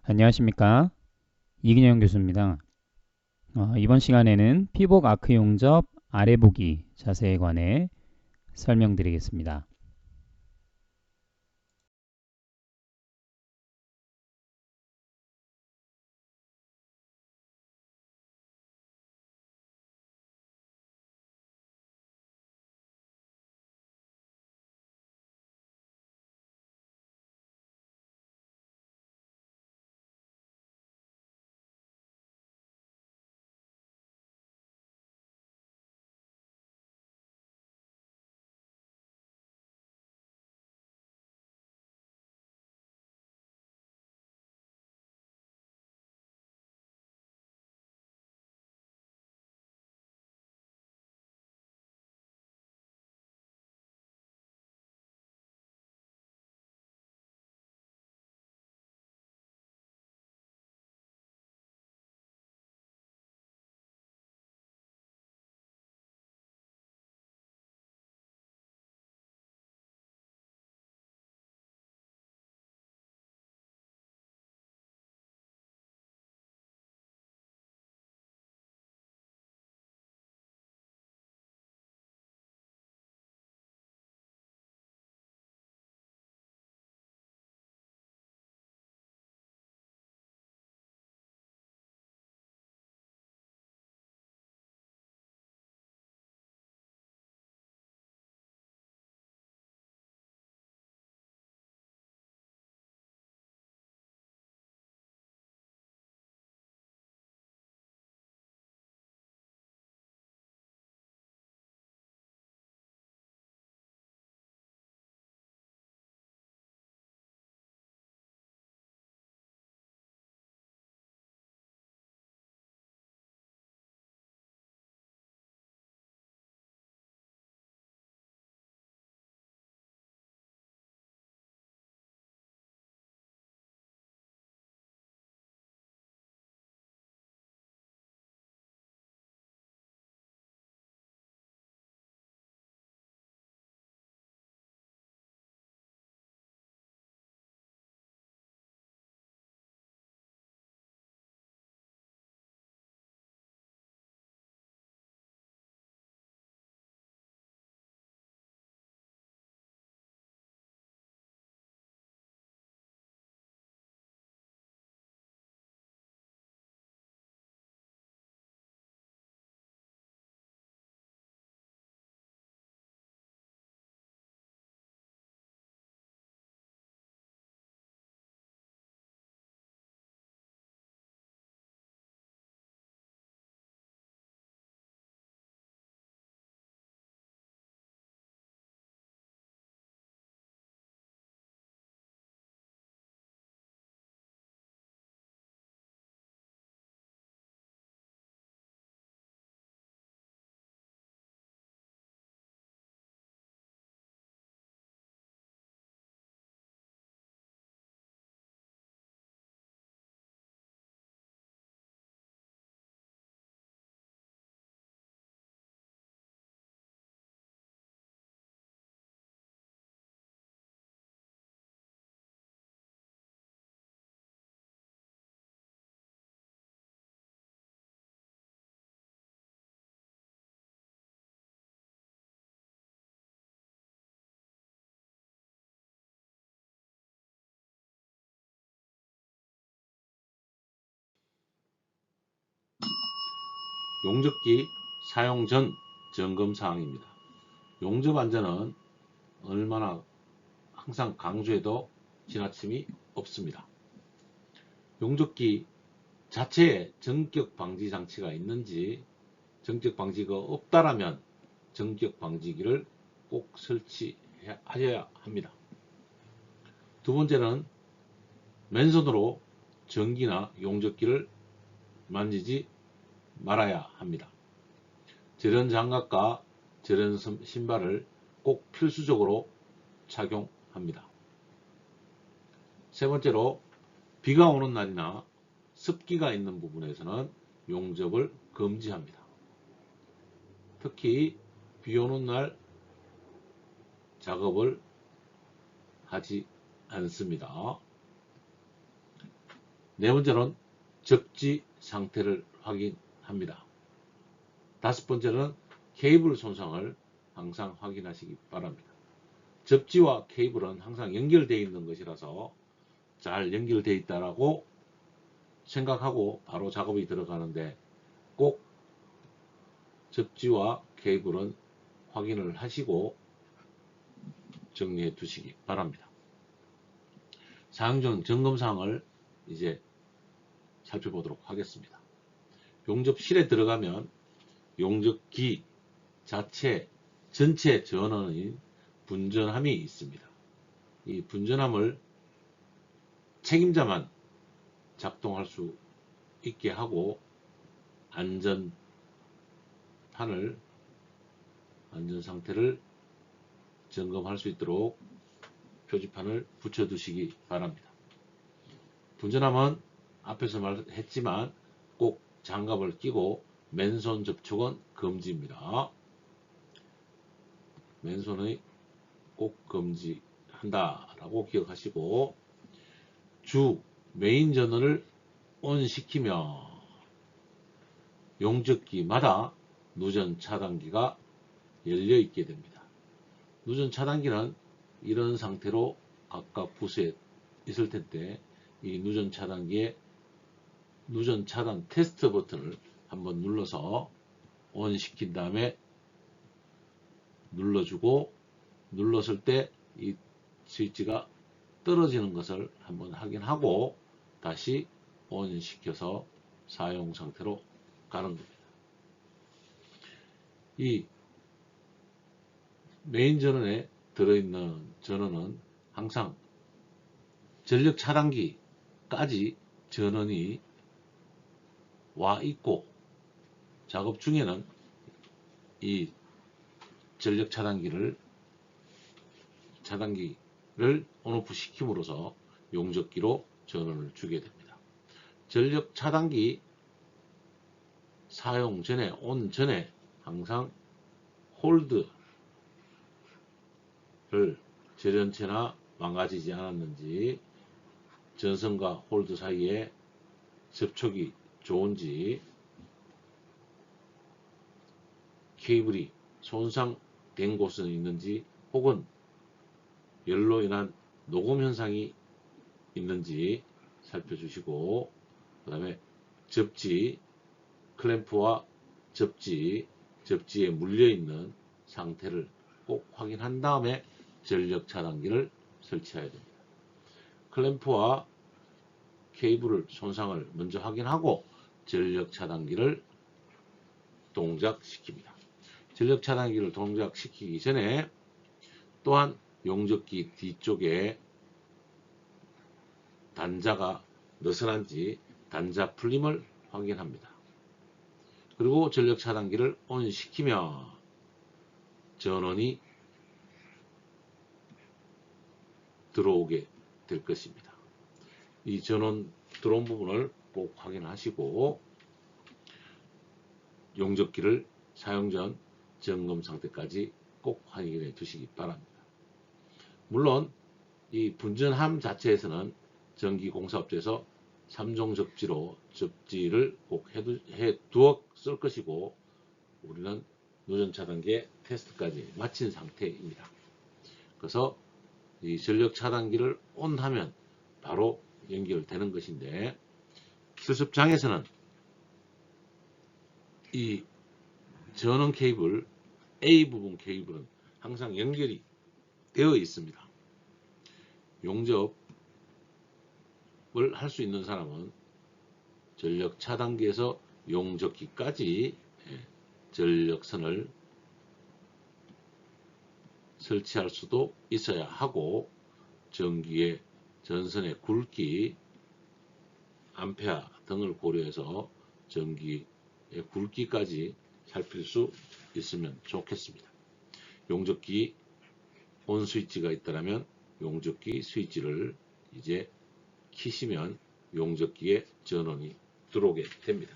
안녕하십니까, 이근영 교수입니다. 이번 시간에는 피복 아크 용접 아래 보기 자세에 관해 설명드리겠습니다. 용접기 사용 전 점검 사항입니다. 용접 안전은 얼마나 항상 강조해도 지나침이 없습니다. 용접기 자체에 전격 방지 장치가 있는지, 전격 방지가 없다라면 전격 방지기를 꼭 설치하여야 합니다. 두 번째는 맨손으로 전기나 용접기를 만지지 말아야 합니다. 저런 장갑과 저런 신발을 꼭 필수적으로 착용합니다. 세 번째로, 비가 오는 날이나 습기가 있는 부분에서는 용접을 금지합니다. 특히 비 오는 날 작업을 하지 않습니다. 네 번째는 접지 상태를 확인합니다. 다섯 번째는 케이블 손상을 항상 확인하시기 바랍니다. 접지와 케이블은 항상 연결되어 있는 것이라서 잘 연결되어 있다라고 생각하고 바로 작업이 들어가는데 꼭 접지와 케이블은 확인을 하시고 정리해 두시기 바랍니다. 사용 전 점검 사항을 이제 살펴보도록 하겠습니다. 용접실에 들어가면 용접기 자체 전체 전원인 분전함이 있습니다. 이 분전함을 책임자만 작동할 수 있게 하고 안전 상태를 점검할 수 있도록 표지판을 붙여 두시기 바랍니다. 분전함은 앞에서 말했지만 꼭 장갑을 끼고 맨손 접촉은 금지입니다. 맨손의 꼭 금지한다라고 기억하시고 주 메인 전원을 ON 시키며 용접기마다 누전 차단기가 열려 있게 됩니다. 누전 차단기는 이런 상태로 각각 부스에 있을 텐데 이 누전 차단기에 누전 차단 테스트 버튼을 한번 눌러서 ON 시킨 다음에 눌러주고 눌렀을 때 이 스위치가 떨어지는 것을 한번 확인하고 다시 ON 시켜서 사용 상태로 가는 겁니다. 이 메인 전원에 들어있는 전원은 항상 전력 차단기까지 전원이 와 있고 작업 중에는 이 전력 차단기를 온오프 시킴으로써 용접기로 전원을 주게 됩니다. 전력 차단기 사용 전에 온 전에 항상 홀드를 절연체나 망가지지 않았는지 전선과 홀드 사이에 접촉이 좋은지 케이블이 손상된 곳은 있는지 혹은 열로 인한 녹음 현상이 있는지 살펴주시고 그 다음에 접지 클램프와 접지에 물려있는 상태를 꼭 확인한 다음에 전력 차단기를 설치해야 됩니다. 클램프와 케이블 손상을 먼저 확인하고 전력 차단기를 동작시킵니다. 전력 차단기를 동작시키기 전에 또한 용접기 뒤쪽에 단자가 느슨한지 단자 풀림을 확인합니다. 그리고 전력 차단기를 ON 시키며 전원이 들어오게 될 것입니다. 이 전원 들어온 부분을 꼭 확인하시고 용접기를 사용 전 점검 상태까지 꼭 확인해 두시기 바랍니다. 물론 이 분전함 자체에서는 전기공사업체에서 3종 접지로 접지를 꼭 해두어 쓸 것이고 우리는 누전 차단기의 테스트까지 마친 상태입니다. 그래서 이 전력 차단기를 ON 하면 바로 연결되는 것인데 수습장에서는 이 전원 케이블 A 부분 케이블은 항상 연결이 되어 있습니다. 용접을 할 수 있는 사람은 전력 차단기에서 용접기까지 전력선을 설치할 수도 있어야 하고 전기의 전선의 굵기, 암페어 등을 고려해서 전기의 굵기까지 살필 수 있으면 좋겠습니다. 용접기 ON 스위치가 있다면 용접기 스위치를 이제 키시면 용접기에 전원이 들어오게 됩니다.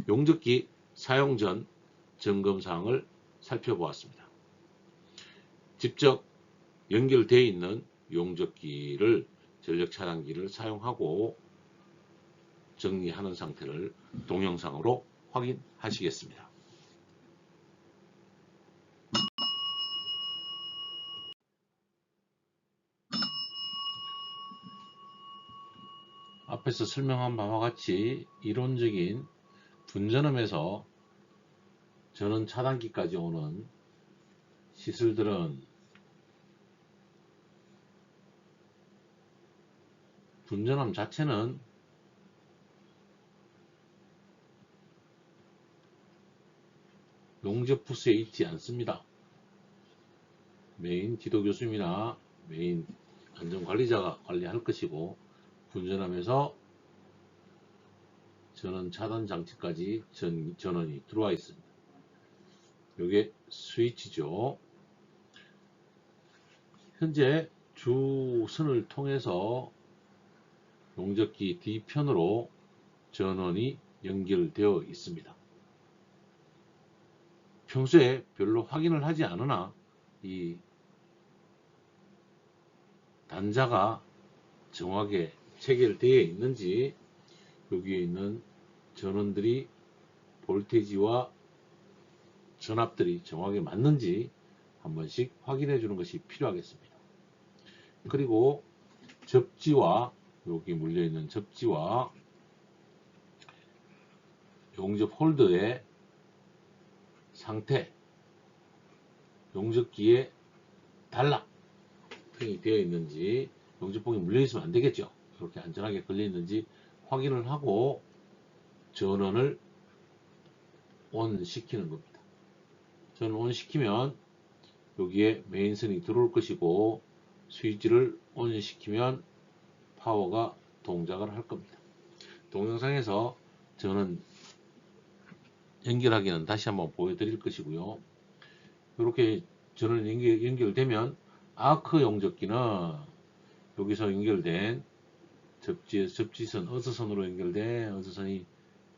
용접기 사용 전 점검 사항을 살펴보았습니다. 직접 연결되어 있는 용접기를 전력 차단기를 사용하고 정리하는 상태를 동영상으로 확인하시겠습니다. 앞에서 설명한 바와 같이 이론적인 분전음에서 전원 차단기까지 오는 시설들은 분전음 자체는 용접 부스에 있지 않습니다. 메인 지도 교수님이나 메인 안전관리자가 관리할 것이고, 분전함에서 전원 차단 장치까지 전원이 들어와 있습니다. 이게 스위치죠. 현재 주선을 통해서 용접기 뒤편으로 전원이 연결되어 있습니다. 평소에 별로 확인을 하지 않으나 이 단자가 정확하게 체결되어 있는지, 여기에 있는 전원들이 볼테이지와 전압들이 정확하게 맞는지 한 번씩 확인해 주는 것이 필요하겠습니다. 그리고 접지와 여기 물려 있는 접지와 용접 홀더의 상태, 용접기에 단락이 되어 있는지, 용접봉이 물려 있으면 안 되겠죠. 이렇게 안전하게 걸려 있는지 확인을 하고 전원을 온 시키는 겁니다. 전원 온 시키면 여기에 메인선이 들어올 것이고, 스위치를 온 시키면 파워가 동작을 할 겁니다. 동영상에서 전원 연결하기는 다시 한번 보여드릴 것이고요. 이렇게 전원 연결되면 아크 용접기는 여기서 연결된 접지선, 어서선으로 연결된 어서선이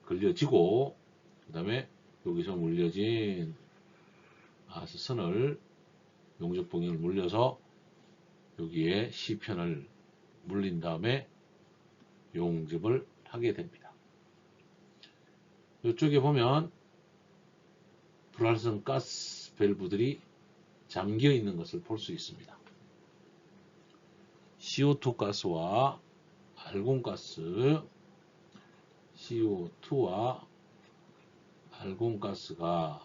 걸려지고, 그 다음에 여기서 물려진 아스선을 용접봉을 물려서 여기에 C편을 물린 다음에 용접을 하게 됩니다. 이쪽에 보면 불활성 가스 밸브들이 잠겨 있는 것을 볼 수 있습니다. CO2 가스와 알곤 가스, CO2와 알곤 가스가,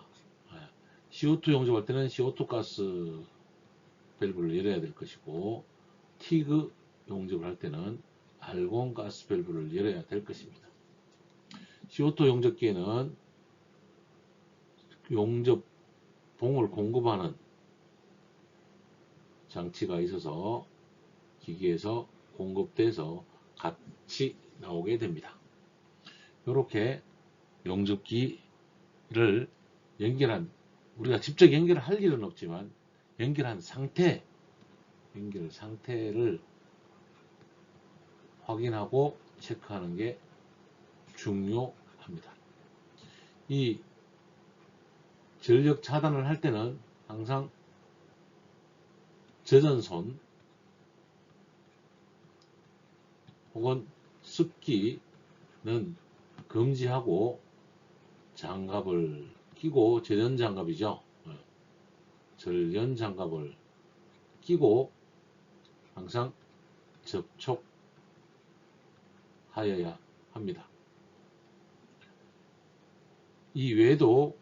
CO2 용접할 때는 CO2 가스 밸브를 열어야 될 것이고, 티그 용접을 할 때는 알곤 가스 밸브를 열어야 될 것입니다. CO2 용접기에는 용접봉을 공급하는 장치가 있어서 기기에서 공급돼서 같이 나오게 됩니다. 이렇게 용접기를 연결한, 우리가 직접 연결을 할 일은 없지만 연결한 상태를 확인하고 체크하는 게 중요합니다. 이 전력 차단을 할 때는 항상 저전손 혹은 습기는 금지하고 장갑을 끼고, 제전장갑이죠. 전련장갑을 끼고 항상 접촉하여야 합니다. 이 외에도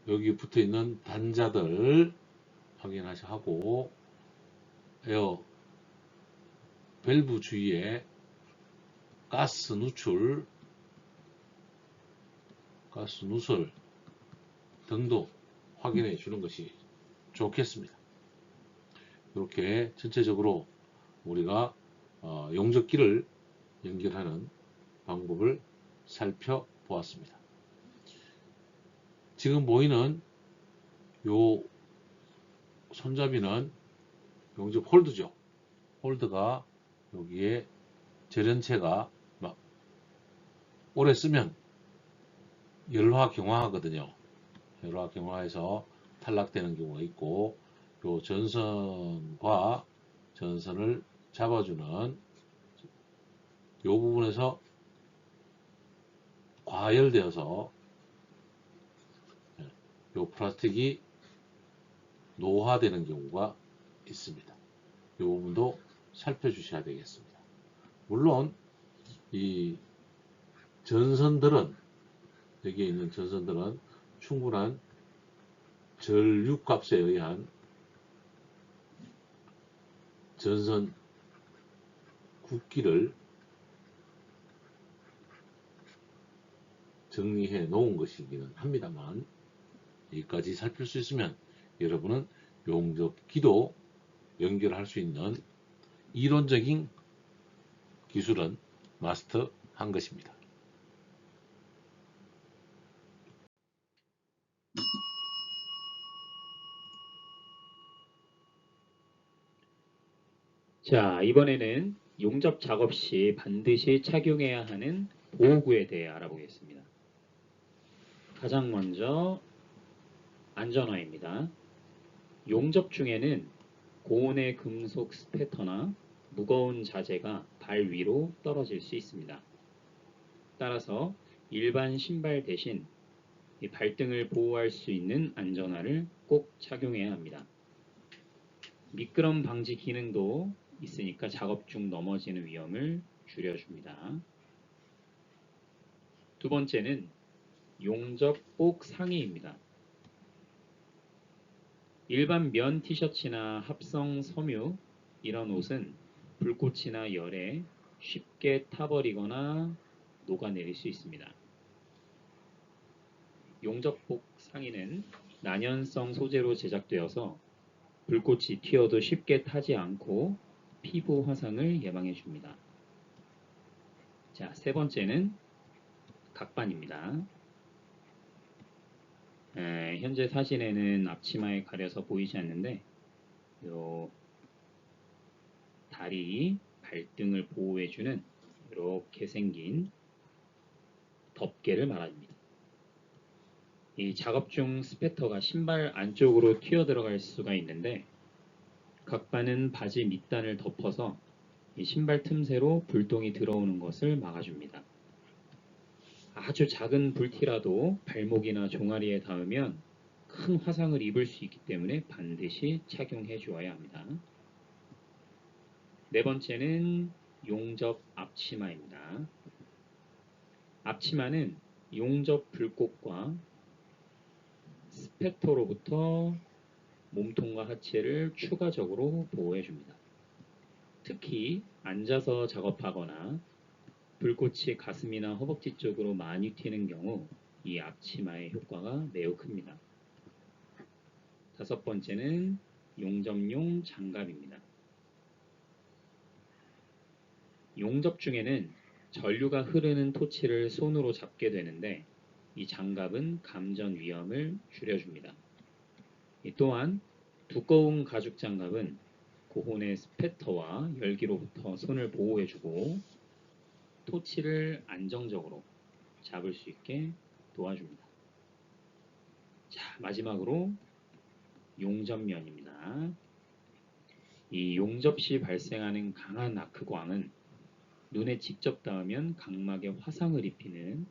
여기 붙어 있는 단자들 확인하고, 에어 밸브 주위에 가스 누출, 가스 누설 등도 확인해 주는 것이 좋겠습니다. 이렇게 전체적으로 우리가 용접기를 연결하는 방법을 살펴보았습니다. 지금 보이는 요 손잡이는 용접 홀드죠. 홀드가 여기에 절연체가 오래 쓰면 열화 경화하거든요. 열화 경화해서 탈락되는 경우가 있고, 요 전선과 전선을 잡아주는 요 부분에서 과열되어서 요 플라스틱이 노화되는 경우가 있습니다. 이 부분도 살펴주셔야 되겠습니다. 물론 이 전선들은, 여기에 있는 전선들은 충분한 전류값에 의한 전선 굵기를 정리해 놓은 것이기는 합니다만, 여기까지 살필 수 있으면 여러분은 용접기도 연결할 수 있는 이론적인 기술은 마스터한 것입니다. 자, 이번에는 용접 작업 시 반드시 착용해야 하는 보호구에 대해 알아보겠습니다. 가장 먼저 안전화입니다. 용접 중에는 고온의 금속 스패터나 무거운 자재가 발 위로 떨어질 수 있습니다. 따라서 일반 신발 대신 이 발등을 보호할 수 있는 안전화를 꼭 착용해야 합니다. 미끄럼 방지 기능도 있으니까 작업 중 넘어지는 위험을 줄여줍니다. 두 번째는 용접복 상의입니다. 일반 면 티셔츠나 합성 섬유 이런 옷은 불꽃이나 열에 쉽게 타버리거나 녹아내릴 수 있습니다. 용접복 상의는 난연성 소재로 제작되어서 불꽃이 튀어도 쉽게 타지 않고 피부 화상을 예방해 줍니다. 자, 세 번째는 각반입니다. 현재 사진에는 앞치마에 가려서 보이지 않는데 요 다리, 발등을 보호해주는 이렇게 생긴 덮개를 말합니다. 이 작업 중 스패터가 신발 안쪽으로 튀어 들어갈 수가 있는데 각반은 바지 밑단을 덮어서 이 신발 틈새로 불똥이 들어오는 것을 막아줍니다. 아주 작은 불티라도 발목이나 종아리에 닿으면 큰 화상을 입을 수 있기 때문에 반드시 착용해 주어야 합니다. 네 번째는 용접 앞치마입니다. 앞치마는 용접 불꽃과 스패터로부터 몸통과 하체를 추가적으로 보호해 줍니다. 특히 앉아서 작업하거나 불꽃이 가슴이나 허벅지 쪽으로 많이 튀는 경우 이 앞치마의 효과가 매우 큽니다. 다섯 번째는 용접용 장갑입니다. 용접 중에는 전류가 흐르는 토치를 손으로 잡게 되는데 이 장갑은 감전 위험을 줄여줍니다. 또한 두꺼운 가죽 장갑은 고온의 스패터와 열기로부터 손을 보호해주고 토치를 안정적으로 잡을 수 있게 도와줍니다. 자, 마지막으로 용접면입니다. 이 용접 시 발생하는 강한 아크광은 눈에 직접 닿으면 각막에 화상을 입히는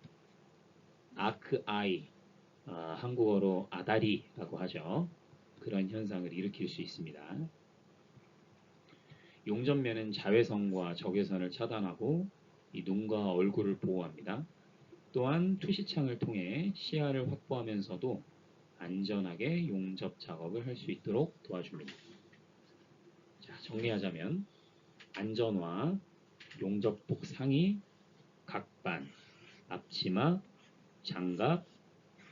아크아이, 한국어로 아다리라고 하죠. 그런 현상을 일으킬 수 있습니다. 용접면은 자외선과 적외선을 차단하고 이 눈과 얼굴을 보호합니다. 또한 투시창을 통해 시야를 확보하면서도 안전하게 용접 작업을 할 수 있도록 도와줍니다. 자, 정리하자면 안전화, 용접복 상의, 각반, 앞치마, 장갑,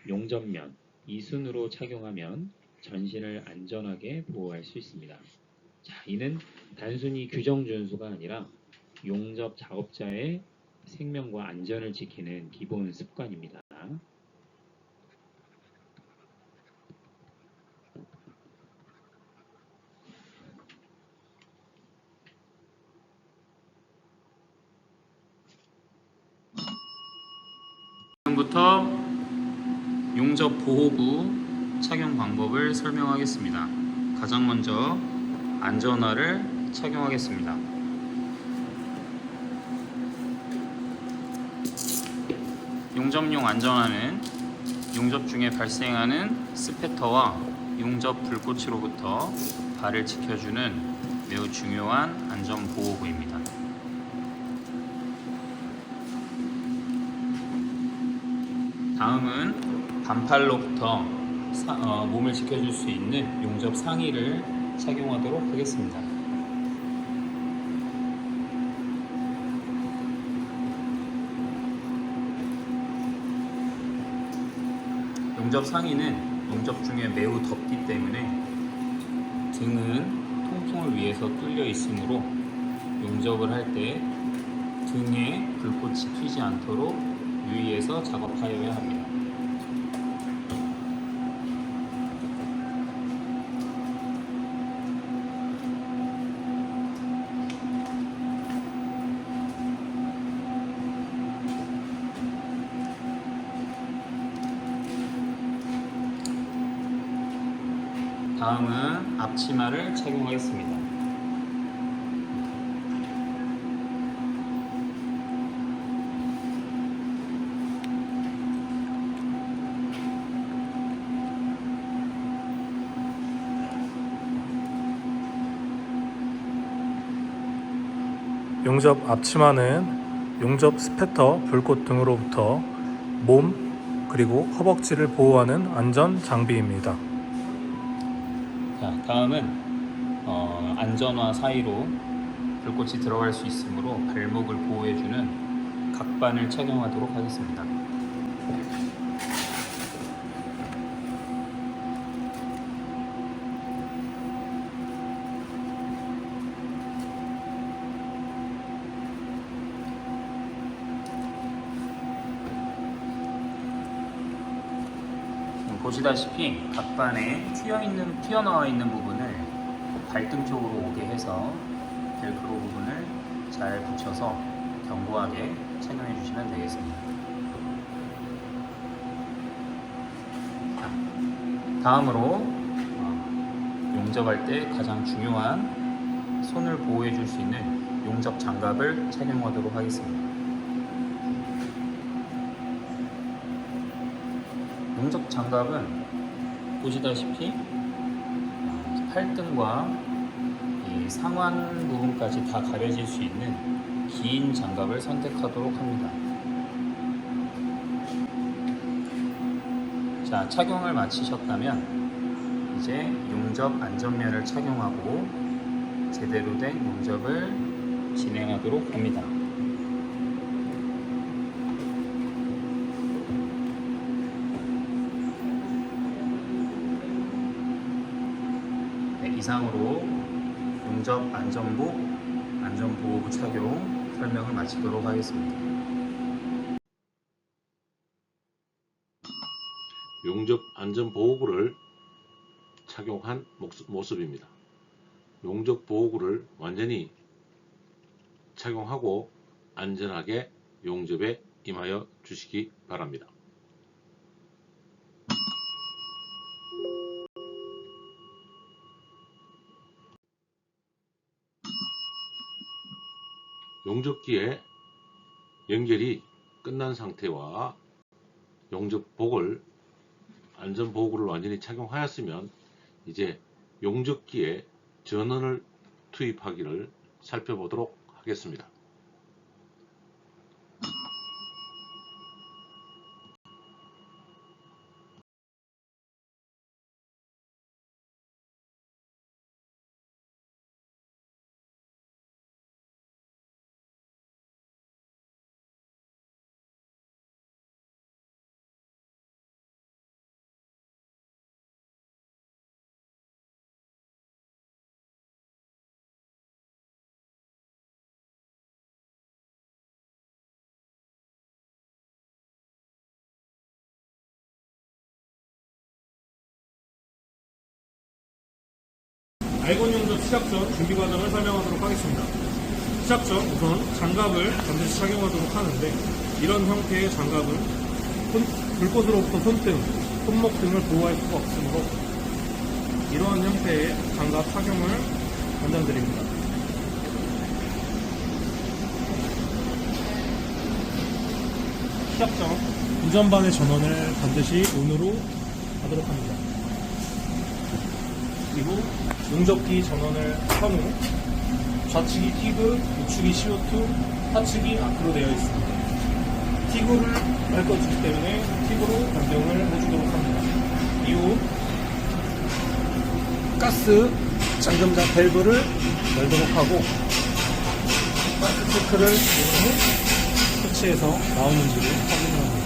용접면 이 순으로 착용하면 전신을 안전하게 보호할 수 있습니다. 자, 이는 단순히 규정 준수가 아니라 용접 작업자의 생명과 안전을 지키는 기본 습관입니다. 지금부터 용접 보호구 착용 방법을 설명하겠습니다. 가장 먼저 안전화를 착용하겠습니다. 용접용 안전화는 용접 중에 발생하는 스패터와 용접 불꽃으로부터 발을 지켜주는 매우 중요한 안전보호구입니다. 다음은 반팔로부터 몸을 지켜줄 수 있는 용접 상의를 착용하도록 하겠습니다. 용접 상의는 용접 중에 매우 덥기 때문에 등은 통풍을 위해서 뚫려 있으므로 용접을 할 때 등에 불꽃이 튀지 않도록 유의해서 작업하여야 합니다. 다음은 앞치마를 착용하겠습니다. 용접 앞치마는 용접 스패터, 불꽃 등으로부터 몸 그리고 허벅지를 보호하는 안전 장비입니다. 자, 다음은 안전화 사이로 불꽃이 들어갈 수 있으므로 발목을 보호해주는 각반을 착용하도록 하겠습니다. 보시다시피 각반에 튀어나와 있는 부분을 발등 쪽으로 오게 해서 벨크로 부분을 잘 붙여서 견고하게 착용해 주시면 되겠습니다. 다음으로 용접할 때 가장 중요한 손을 보호해 줄 수 있는 용접 장갑을 착용하도록 하겠습니다. 용접 장갑은 보시다시피 팔등과 이 상완 부분까지 다 가려질 수 있는 긴 장갑을 선택하도록 합니다. 자, 착용을 마치셨다면 이제 용접 안전면을 착용하고 제대로 된 용접을 진행하도록 합니다. 이상으로 용접 안전복, 안전보호부 착용 설명을 마치도록 하겠습니다. 용접 안전보호구를 착용한 모습입니다. 용접 보호구를 완전히 착용하고 안전하게 용접에 임하여 주시기 바랍니다. 용접기에 연결이 끝난 상태와 용접복을 안전보호구를 완전히 착용하였으면 이제 용접기에 전원을 투입하기를 살펴보도록 하겠습니다. 알곤 용접 시작 전 준비 과정을 설명하도록 하겠습니다. 시작 전 우선 장갑을 반드시 착용하도록 하는데, 이런 형태의 장갑은 불꽃으로부터 손등, 손목 등을 보호할 수가 없으므로 이러한 형태의 장갑 착용을 권장드립니다. 시작 전 우전반의 전원을 반드시 ON으로 하도록 합니다. 그리고 용접기 전원을 켠 후 좌측이 티그, 우측이 CO2, 하측이 아크로 되어 있습니다. 티그를 밟아주기 때문에 티그로 변경을 해주도록 합니다. 이후 가스 잠금자 밸브를 열도록 하고 가스 체크를 해본 후 터치해서 나오는지를 확인합니다.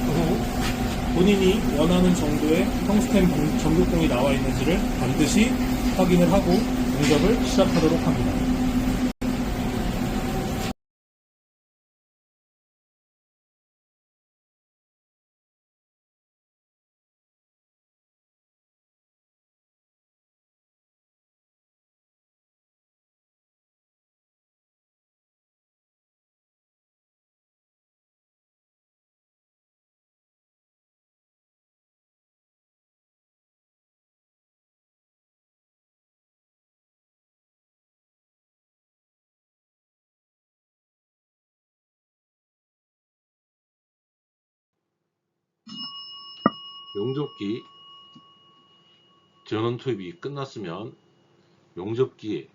그 후 본인이 원하는 정도의 텅스텐 전극봉이 나와 있는지를 반드시 확인을 하고 용접을 시작하도록 합니다. 용접기 전원 투입이 끝났으면 용접기에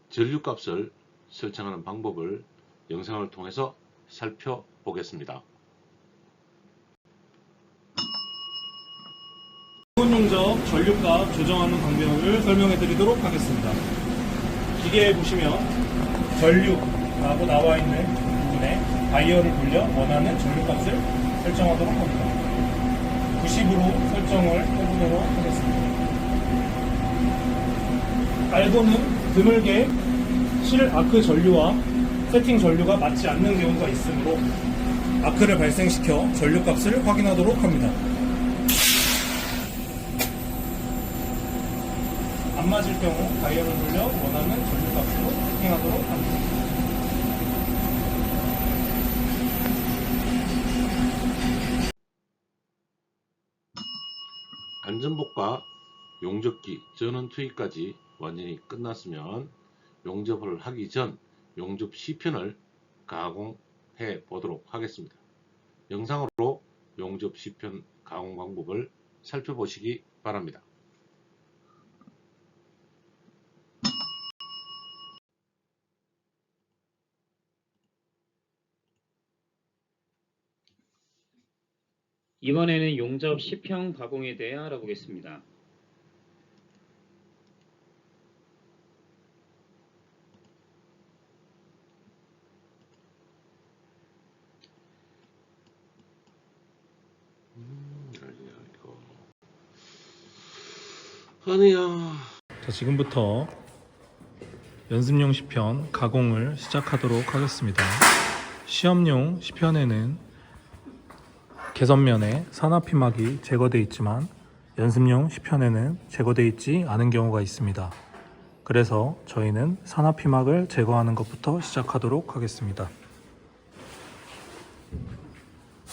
전류값을 설정하는 방법을 영상을 통해서 살펴보겠습니다. 용접 전류값 조정하는 방법을 설명해 드리도록 하겠습니다. 기계에 보시면 전류라고 나와 있는 부분에 다이얼을 돌려 원하는 전류값을 설정하도록 합니다. 90으로 설정을 해보도록 하겠습니다. 알고는 드물게 실 아크 전류와 세팅 전류가 맞지 않는 경우가 있으므로 아크를 발생시켜 전류값을 확인하도록 합니다. 안 맞을 경우 다이얼을 돌려 원하는 전류값으로 세팅하도록 합니다. 안전복과 용접기 전원 투입까지 완전히 끝났으면 용접을 하기 전 용접 시편을 가공해 보도록 하겠습니다. 영상으로 용접 시편 가공 방법을 살펴보시기 바랍니다. 이번에는 용접 시평 가공에 대해 알아보겠습니다. 아니야. 자, 지금부터 연습용 시편 가공을 시작하도록 하겠습니다. 시험용 시편에는 개선면에 산화피막이 제거되어 있지만 연습용 시편에는 제거되어 있지 않은 경우가 있습니다. 그래서 저희는 산화피막을 제거하는 것부터 시작하도록 하겠습니다.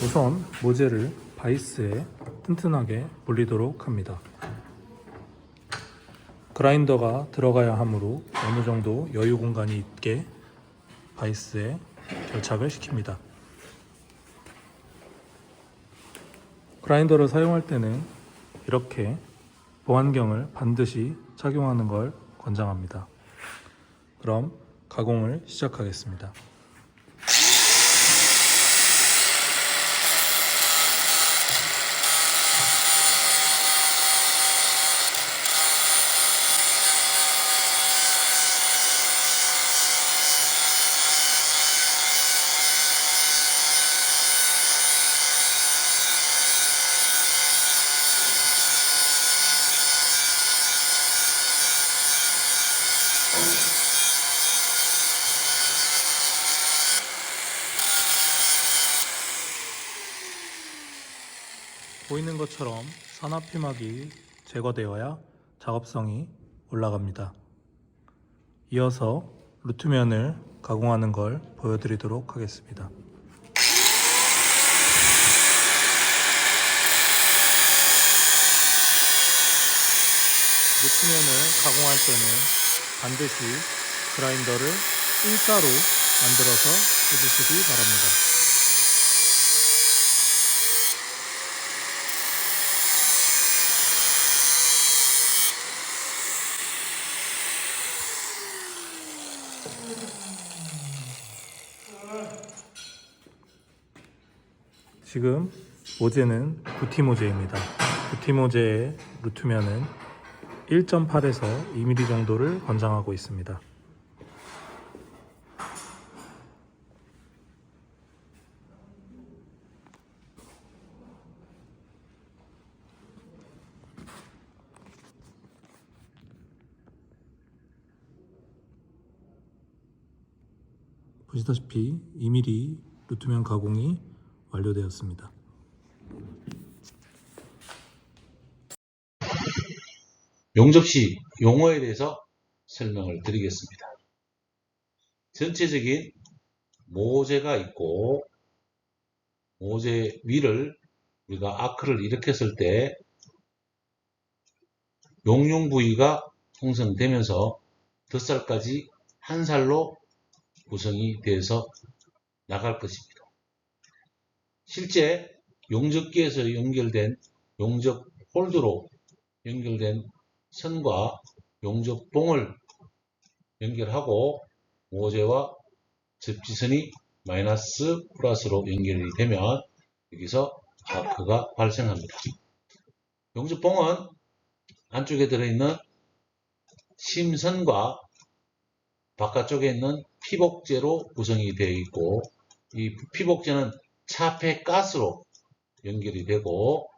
우선 모재를 바이스에 튼튼하게 몰리도록 합니다. 그라인더가 들어가야 하므로 어느 정도 여유 공간이 있게 바이스에 결착을 시킵니다. 그라인더를 사용할 때는 이렇게 보안경을 반드시 착용하는 걸 권장합니다. 그럼 가공을 시작하겠습니다. 보이는 것처럼 산화피막이 제거되어야 작업성이 올라갑니다. 이어서 루트면을 가공하는 걸 보여드리도록 하겠습니다. 루트면을 가공할 때는 반드시 그라인더를 일자로 만들어서 해주시기 바랍니다. 지금 모재는 구티 모재입니다. 구티 모재의 루트면은 1.8에서 2mm 정도를 권장하고 있습니다. 보시다시피 2mm 루트면 가공이 완료되었습니다. 용접 시 용어에 대해서 설명을 드리겠습니다. 전체적인 모재가 있고 모재 위를 우리가 아크를 일으켰을 때 용융 부위가 형성되면서 덧살까지 한 살로 구성이 돼서 나갈 것입니다. 실제 용접기에서 연결된 용접 홀드로 연결된 선과 용접봉을 연결하고 모재와 접지선이 마이너스 플러스로 연결이 되면 여기서 아크가 발생합니다. 용접봉은 안쪽에 들어있는 심선과 바깥쪽에 있는 피복제로 구성이 되어 있고 이 피복제는 차폐 가스로 연결이 되고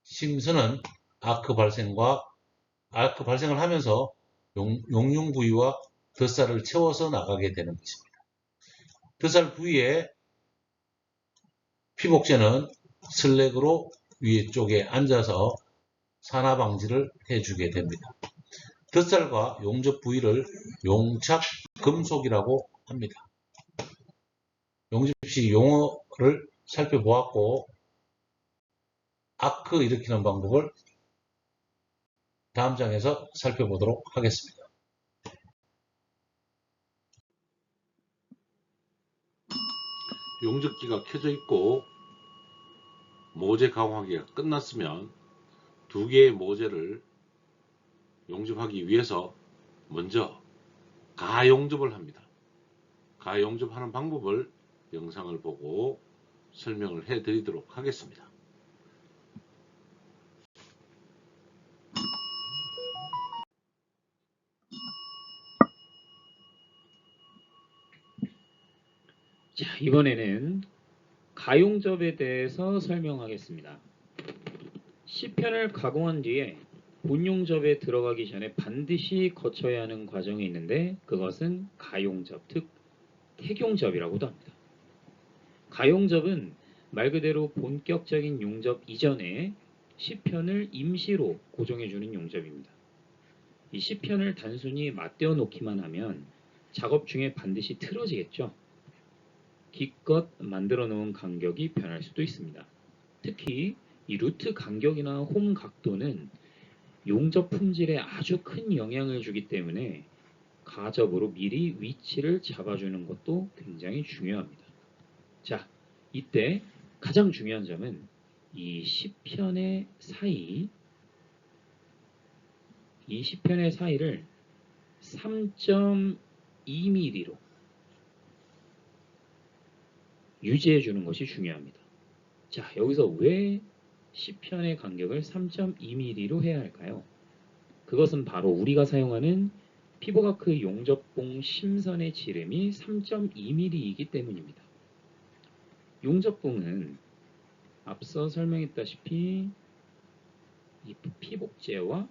심선은 아크 발생을 하면서 용융 부위와 덧살을 채워서 나가게 되는 것입니다. 덧살 부위에 피복제는 슬랙으로 위에 쪽에 앉아서 산화 방지를 해주게 됩니다. 덧살과 용접 부위를 용착 금속이라고 합니다. 용접 시 용어를 살펴보았고 아크 일으키는 방법을 다음 장에서 살펴보도록 하겠습니다. 용접기가 켜져 있고 모재 가공하기가 끝났으면 두 개의 모재를 용접하기 위해서 먼저 가용접을 합니다. 가용접하는 방법을 영상을 보고 설명을 해 드리도록 하겠습니다. 자, 이번에는 가용접에 대해서 설명하겠습니다. C편을 가공한 뒤에 본용접에 들어가기 전에 반드시 거쳐야 하는 과정이 있는데 그것은 가용접, 즉 택용접이라고도 합니다. 가용접은 말 그대로 본격적인 용접 이전에 C편을 임시로 고정해주는 용접입니다. 이 C편을 단순히 맞대어 놓기만 하면 작업 중에 반드시 틀어지겠죠. 기껏 만들어 놓은 간격이 변할 수도 있습니다. 특히 이 루트 간격이나 홈 각도는 용접 품질에 아주 큰 영향을 주기 때문에 가접으로 미리 위치를 잡아주는 것도 굉장히 중요합니다. 자, 이때 가장 중요한 점은 이 C편의 사이, 이 C편의 사이를 3.2mm로 유지해 주는 것이 중요합니다. 자, 여기서 왜 C편의 간격을 3.2mm로 해야 할까요? 그것은 바로 우리가 사용하는 피보가크 용접봉 심선의 지름이 3.2mm이기 때문입니다. 용접봉은 앞서 설명했다시피 이 피복제와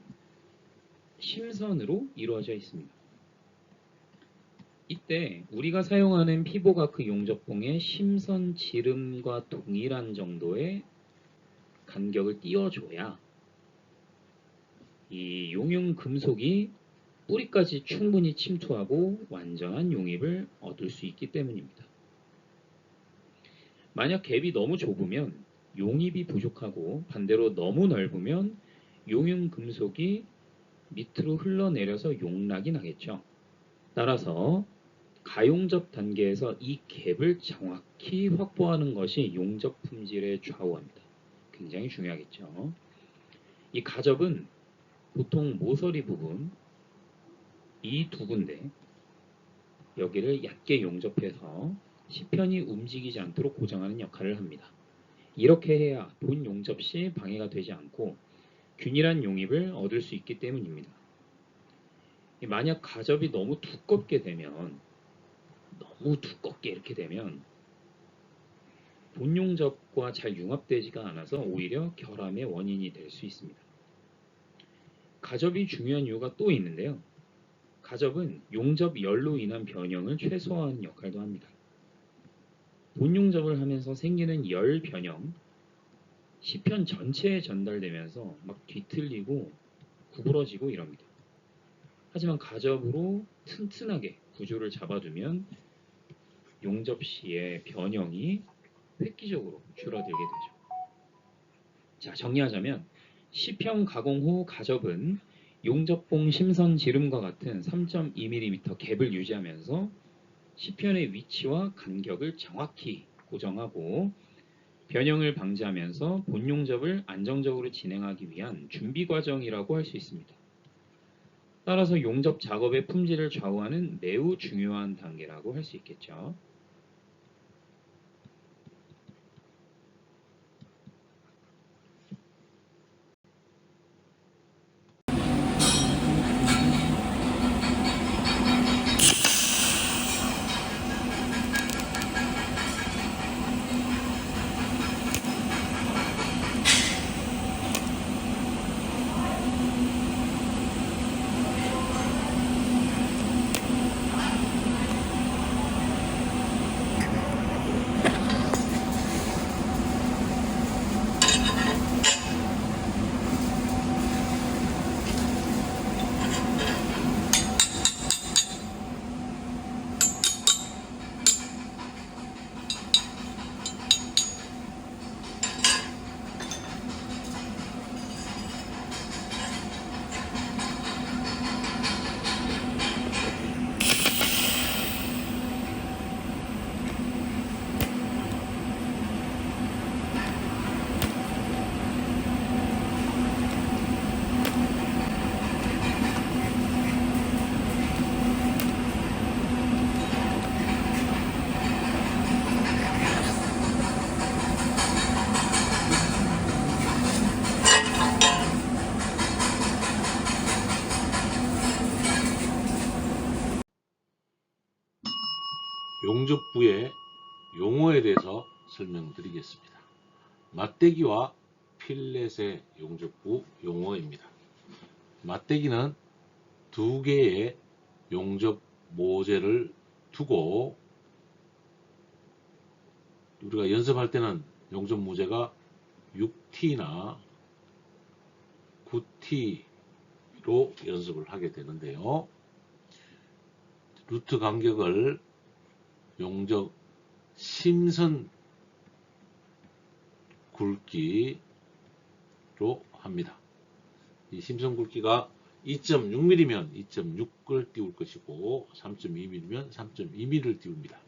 심선으로 이루어져 있습니다. 이때 우리가 사용하는 피보가크 용접봉의 심선 지름과 동일한 정도의 간격을 띄워줘야 이 용융 금속이 뿌리까지 충분히 침투하고 완전한 용입을 얻을 수 있기 때문입니다. 만약 갭이 너무 좁으면 용입이 부족하고 반대로 너무 넓으면 용융 금속이 밑으로 흘러내려서 용락이 나겠죠. 따라서 가용접 단계에서 이 갭을 정확히 확보하는 것이 용접 품질에 좌우합니다. 굉장히 중요하겠죠. 이 가접은 보통 모서리 부분 이 두 군데, 여기를 얕게 용접해서 시편이 움직이지 않도록 고정하는 역할을 합니다. 이렇게 해야 본 용접 시 방해가 되지 않고 균일한 용입을 얻을 수 있기 때문입니다. 만약 가접이 너무 두껍게 이렇게 되면 본 용접과 잘 융합되지가 않아서 오히려 결함의 원인이 될 수 있습니다. 가접이 중요한 이유가 또 있는데요. 가접은 용접 열로 인한 변형을 최소화하는 역할도 합니다. 본 용접을 하면서 생기는 열 변형, 시편 전체에 전달되면서 막 뒤틀리고 구부러지고 이럽니다. 하지만 가접으로 튼튼하게 구조를 잡아두면 용접 시의 변형이 획기적으로 줄어들게 되죠. 자, 정리하자면 시편 가공 후 가접은 용접봉 심선 지름과 같은 3.2mm 갭을 유지하면서 시편의 위치와 간격을 정확히 고정하고 변형을 방지하면서 본 용접을 안정적으로 진행하기 위한 준비 과정이라고 할 수 있습니다. 따라서 용접 작업의 품질을 좌우하는 매우 중요한 단계라고 할 수 있겠죠. 용접부의 용어에 대해서 설명드리겠습니다. 맞대기와 필렛의 용접부 용어입니다. 맞대기는 두 개의 용접 모재를 두고 우리가 연습할 때는 용접 모재가 6T나 9T로 연습을 하게 되는데요. 루트 간격을 용접 심선 굵기로 합니다. 이 심선 굵기가 2.6mm면 2.6을 띄울 것이고 3.2mm면 3.2mm를 띄웁니다.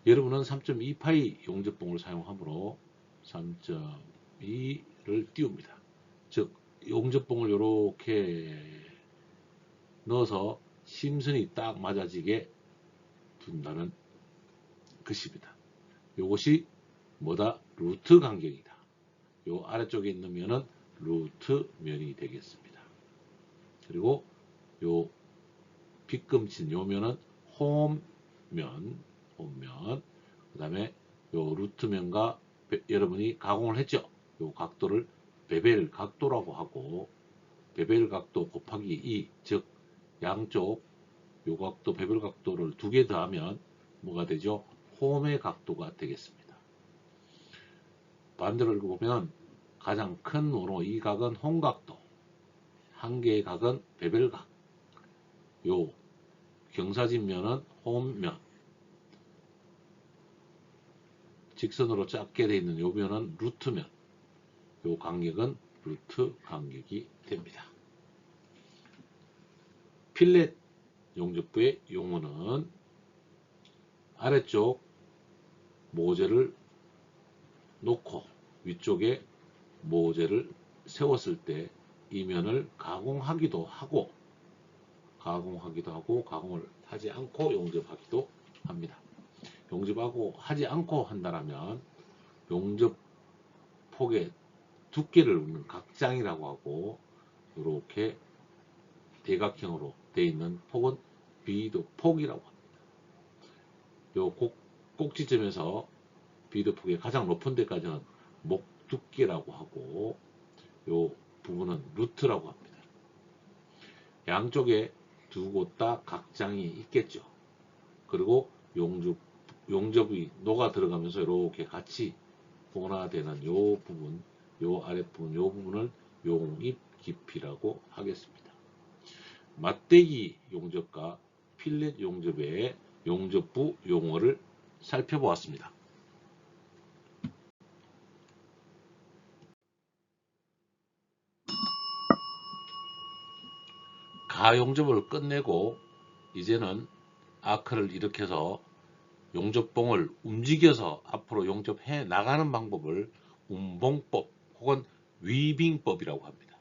여러분은 3.2파이 용접봉을 사용하므로 3.2를 띄웁니다. 즉 용접봉을 이렇게 넣어서 심선이 딱 맞아지게 둔다는 것입니다. 이것이 뭐다? 루트 간격이다. 요 아래쪽에 있는 면은 루트 면이 되겠습니다. 그리고 요 빗금친 요 면은 홈면, 그 다음에 요 루트면과 여러분이 가공을 했죠. 요 각도를 베벨 각도라고 하고, 베벨 각도 곱하기 2, 즉 양쪽 요 각도 베벨 각도를 2개 더하면 뭐가 되죠? 홈의 각도가 되겠습니다. 반대로 읽어보면 가장 큰 원호 이 각은 홈각도, 한 개의 각은 베벨각, 요 경사진면은 홈면, 직선으로 짧게 되어 있는 요 면은 루트면, 요 간격은 루트 간격이 됩니다. 필렛 용접부의 용어는 아래쪽 모재를 놓고 위쪽에 모재를 세웠을 때 이면을 가공하기도 하고 가공하기도 하고 가공을 하지 않고 용접하기도 합니다. 용접하고 하지 않고 한다면 용접 폭의 두께를 묻는 각장이라고 하고, 이렇게 대각형으로 되어 있는 폭은 비드 폭이라고 합니다. 요 꼭지점에서 비드 폭의 가장 높은 데까지는 목 두께라고 하고, 요 부분은 루트라고 합니다. 양쪽에 두 곳 다 각장이 있겠죠. 그리고 용접이 녹아 들어가면서 이렇게 같이 분화되는 요 부분, 요 아랫부분, 요 부분을 용입 깊이라고 하겠습니다. 맞대기 용접과 필렛 용접의 용접부 용어를 살펴보았습니다. 가용접을 끝내고 이제는 아크를 일으켜서 용접봉을 움직여서 앞으로 용접해 나가는 방법을 운봉법 혹은 위빙법이라고 합니다.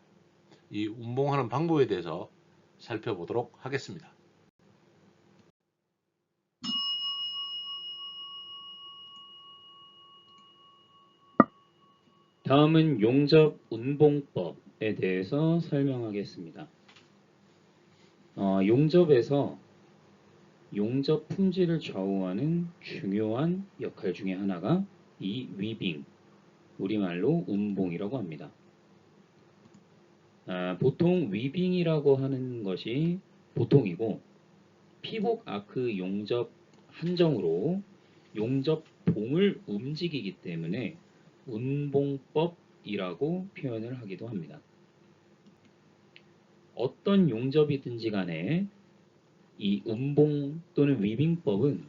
이 운봉하는 방법에 대해서 살펴보도록 하겠습니다. 다음은 용접 운봉법에 대해서 설명하겠습니다. 용접에서 용접 품질을 좌우하는 중요한 역할 중에 하나가 이 위빙, 우리말로 운봉이라고 합니다. 보통 위빙이라고 하는 것이 보통이고, 피복 아크 용접 한정으로 용접봉을 움직이기 때문에 운봉법이라고 표현을 하기도 합니다. 어떤 용접이든지 간에 이 운봉 또는 위빙법은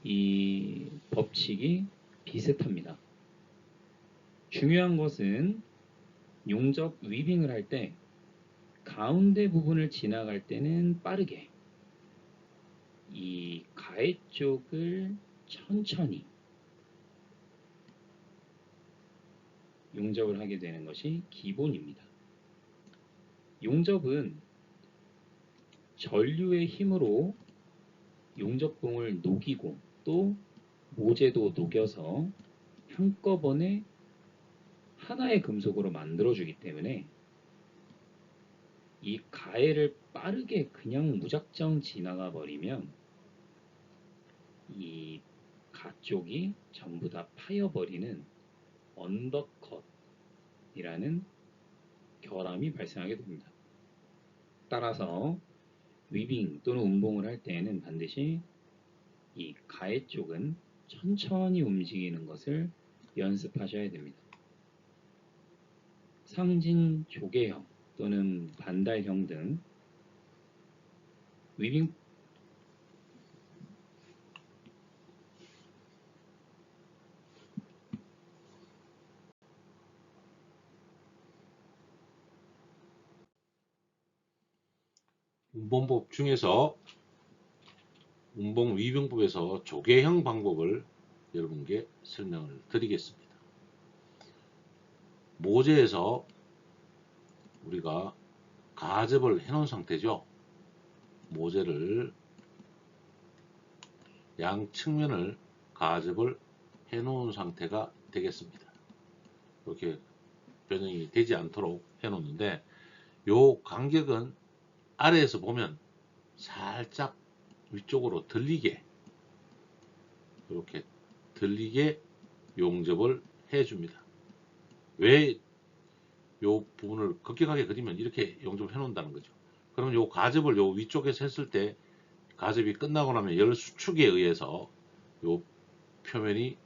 이 법칙이 비슷합니다. 중요한 것은 용접 위빙을 할 때 가운데 부분을 지나갈 때는 빠르게, 이 가해 쪽을 천천히 용접을 하게 되는 것이 기본입니다. 용접은 전류의 힘으로 용접봉을 녹이고 또 모재도 녹여서 한꺼번에 하나의 금속으로 만들어주기 때문에 이 가해를 빠르게 그냥 무작정 지나가 버리면 이 가쪽이 전부 다 파여버리는 언더컷이라는 결함이 발생하게 됩니다. 따라서 위빙 또는 운봉을 할 때에는 반드시 이 가해 쪽은 천천히 움직이는 것을 연습하셔야 됩니다. 상진 조개형 또는 반달형 등 위빙 운봉법 중에서 운봉 위빙법에서 조개형 방법을 여러분께 설명을 드리겠습니다. 모재에서 우리가 가접을 해놓은 상태죠. 모재를 양 측면을 가접을 해놓은 상태가 되겠습니다. 이렇게 변형이 되지 않도록 해놓는데, 요 간격은 아래에서 보면 살짝 위쪽으로 들리게, 이렇게 들리게 용접을 해줍니다. 왜 요 부분을 급격하게 그리면 이렇게 용접을 해 놓는다는 거죠. 그러면 요 가접을 요 위쪽에서 했을 때 가접이 끝나고 나면 열 수축에 의해서 요 표면이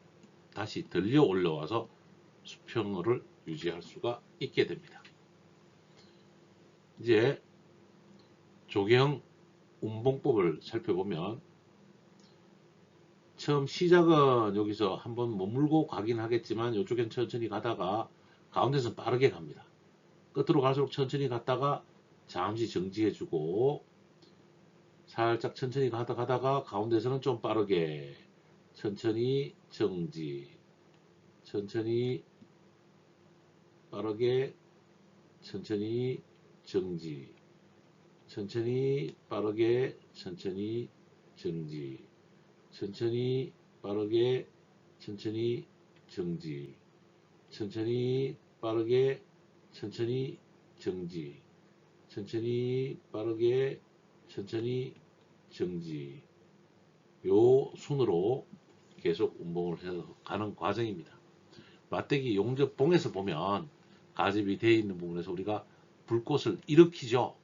다시 들려 올라와서 수평을 유지할 수가 있게 됩니다. 이제 조개형 운봉법을 살펴보면, 처음 시작은 여기서 한번 머물고 가긴 하겠지만 이쪽엔 천천히 가다가 가운데서는 빠르게 갑니다. 끝으로 갈수록 천천히 갔다가 잠시 정지해주고, 살짝 천천히 가다가 가운데서는 좀 빠르게 천천히 정지, 천천히 빠르게 천천히 정지, 천천히 빠르게 천천히 정지, 천천히 빠르게 천천히 정지, 천천히 빠르게 천천히 정지, 천천히 빠르게 천천히 정지. 요 순으로 계속 운봉을 해서 가는 과정입니다. 맞대기 용접봉에서 보면 가집이 되어 있는 부분에서 우리가 불꽃을 일으키죠.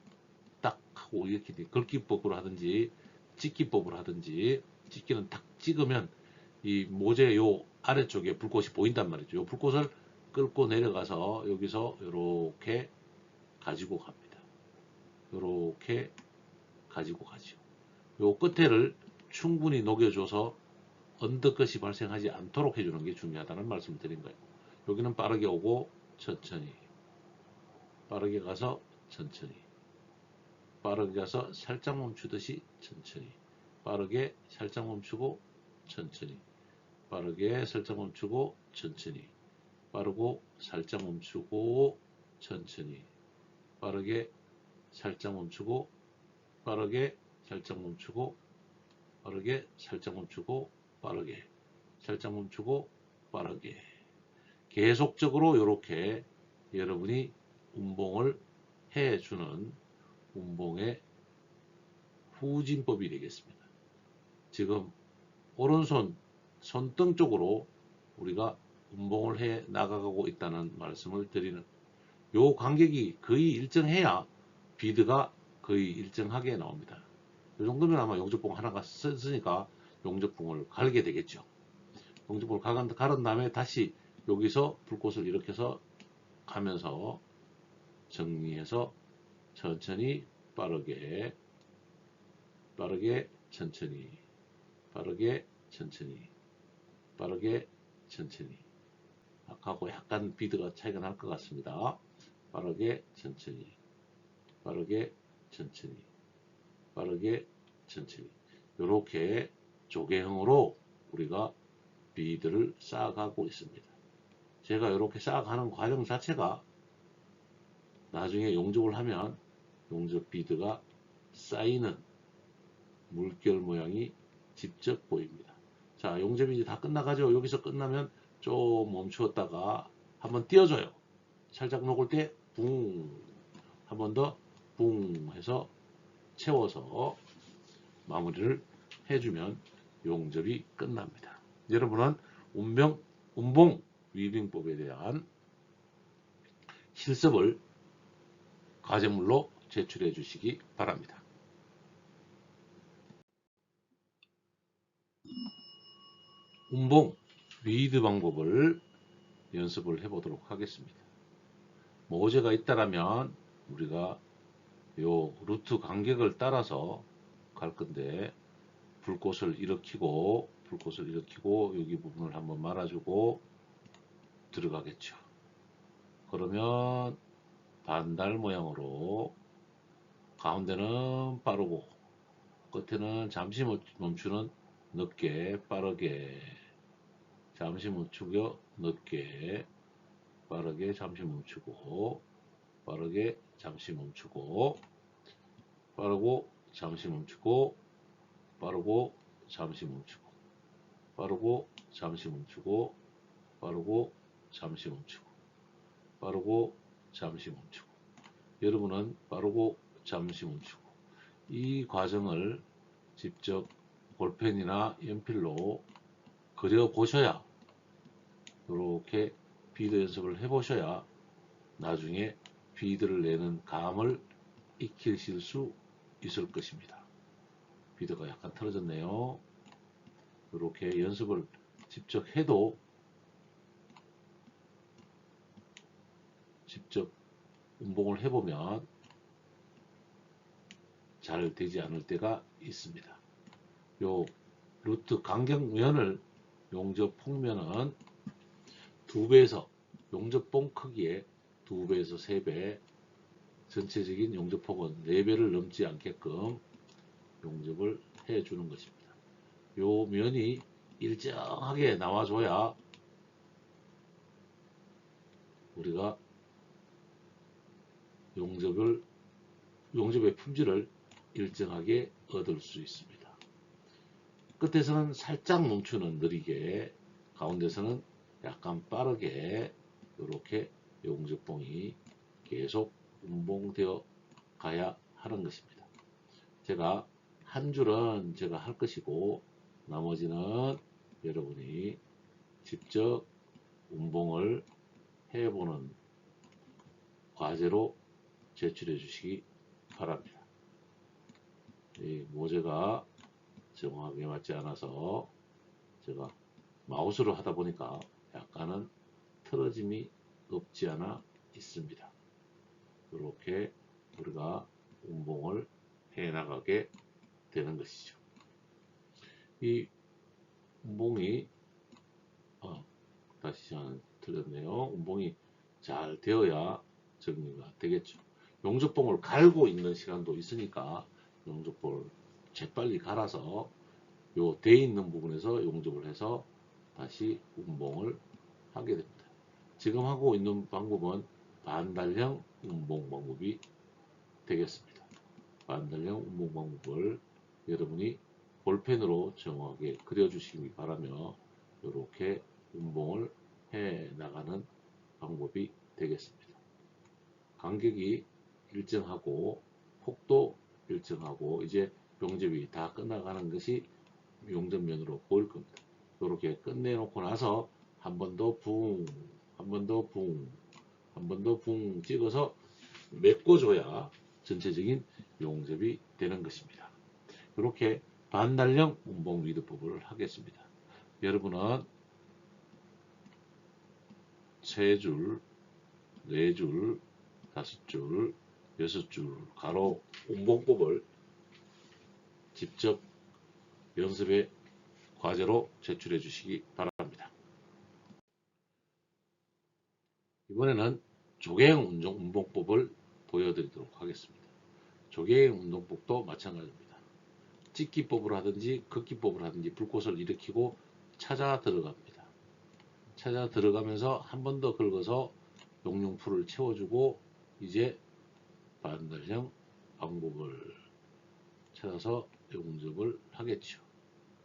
딱 하고 일으키니 긁기법으로 하든지 찍기법으로 하든지, 찍기는 딱 찍으면 이 모재 요 아래쪽에 불꽃이 보인단 말이죠. 요 불꽃을 끌고 내려가서 여기서 이렇게 가지고 갑니다. 이렇게 가지고 가죠. 요 끝에를 충분히 녹여줘서 언더컷이 발생하지 않도록 해주는 게 중요하다는 말씀을 드린 거예요. 여기는 빠르게 오고 천천히, 빠르게 가서 천천히, 빠르게 가서 살짝 멈추듯이 천천히, 빠르게 살짝 멈추고 천천히, 빠르게 살짝 멈추고 천천히, 빠르고 살짝 멈추고 천천히, 빠르게 살짝 멈추고, 빠르게 살짝 멈추고, 빠르게 살짝 멈추고, 빠르게 살짝 멈추고, 빠르게 계속적으로 이렇게 여러분이 운봉을 해주는 운봉의 후진법이 되겠습니다. 지금 오른손 손등 쪽으로 우리가 운봉을 해 나가고 있다는 말씀을 드리는, 요 간격이 거의 일정해야 비드가 거의 일정하게 나옵니다. 이 정도면 아마 용접봉 하나가 쓰니까 용접봉을 갈게 되겠죠. 용접봉을 갈은 다음에 다시 여기서 불꽃을 일으켜서 가면서 정리해서 천천히 빠르게, 빠르게 천천히, 빠르게 천천히, 빠르게 천천히. 아까하고 약간 비드가 차이가 날 것 같습니다. 빠르게 천천히, 빠르게 천천히, 빠르게 천천히. 이렇게 조개형으로 우리가 비드를 쌓아가고 있습니다. 제가 이렇게 쌓아가는 과정 자체가 나중에 용접을 하면 용접 비드가 쌓이는 물결 모양이 직접 보입니다. 자, 용접이 이제 다 끝나가죠. 여기서 끝나면 좀 멈추었다가 한번 띄워줘요. 살짝 녹을 때 붕, 한 번 더 붕 해서 채워서 마무리를 해주면 용접이 끝납니다. 여러분은 운봉 위빙법에 대한 실습을 과제물로 제출해 주시기 바랍니다. 운봉 리드 방법을 연습을 해 보도록 하겠습니다. 모재가 있다라면 우리가 요 루트 간격을 따라서 갈 건데, 불꽃을 일으키고 여기 부분을 한번 말아주고 들어가겠죠. 그러면 반달 모양으로 가운데는 빠르고 끝에는 잠시 멈추는 늦게 빠르게, 잠시 멈추고 늦게 빠르게 잠시 멈추고, 빠르게 잠시 멈추고, 빠르고 잠시 멈추고, 빠르고 잠시 멈추고, 빠르고 잠시 멈추고, 빠르고 잠시 멈추고, 빠르고 잠시 멈추고. 여러분은 빠르고 잠시 멈추고 이 과정을 직접 볼펜이나 연필로 그려 보셔야, 이렇게 비드 연습을 해 보셔야 나중에 비드를 내는 감을 익히실 수 있을 것입니다. 비드가 약간 틀어졌네요. 이렇게 연습을 직접 해도 직접 운봉을 해보면 잘 되지 않을 때가 있습니다. 요 루트 간격면을 용접 폭면은 2배에서 용접봉 크기의 2배에서 3배, 전체적인 용접폭은 4배를 넘지 않게끔 용접을 해주는 것입니다. 요 면이 일정하게 나와줘야 우리가 용접을 용접의 품질을 일정하게 얻을 수 있습니다. 끝에서는 살짝 멈추는 느리게, 가운데서는 약간 빠르게 이렇게 용접봉이 계속 운봉되어 가야 하는 것입니다. 제가 한 줄은 제가 할 것이고 나머지는 여러분이 직접 운봉을 해보는 과제로 제출해 주시기 바랍니다. 이 모재가 정확하게 맞지 않아서 제가 마우스로 하다 보니까 약간은 틀어짐이 없지 않아 있습니다. 이렇게 우리가 운봉을 해 나가게 되는 것이죠. 이 운봉이 다시 저는 틀렸네요. 운봉이 잘 되어야 정리가 되겠죠. 용접봉을 갈고 있는 시간도 있으니까 용접봉을 재빨리 갈아서 요 돼 있는 부분에서 용접을 해서 다시 운봉을 하게 됩니다. 지금 하고 있는 방법은 반달형 운봉 방법이 되겠습니다. 반달형 운봉 방법을 여러분이 볼펜으로 정확하게 그려주시기 바라며 이렇게 운봉을 해 나가는 방법이 되겠습니다. 간격이 일정하고 폭도 일정하고 이제 용접이 다 끝나가는 것이 용접면으로 보일 겁니다. 이렇게 끝내놓고 나서 한 번 더 붕, 한 번 더 붕, 한 번 더 붕 찍어서 메꿔줘야 전체적인 용접이 되는 것입니다. 이렇게 반달형 운봉 위드법을 하겠습니다. 여러분은 3줄, 4줄, 5줄, 6줄 가로 운봉법을 직접 연습의 과제로 제출해 주시기 바랍니다. 이번에는 조개형 운봉법을 보여드리도록 하겠습니다. 조개형 운봉법도 마찬가지입니다. 찍기법을 하든지 긋기법을 하든지 불꽃을 일으키고 찾아 들어갑니다. 찾아 들어가면서 한 번 더 긁어서 용융풀을 채워주고 이제 반달형 방법을 찾아서 용접을 하겠죠.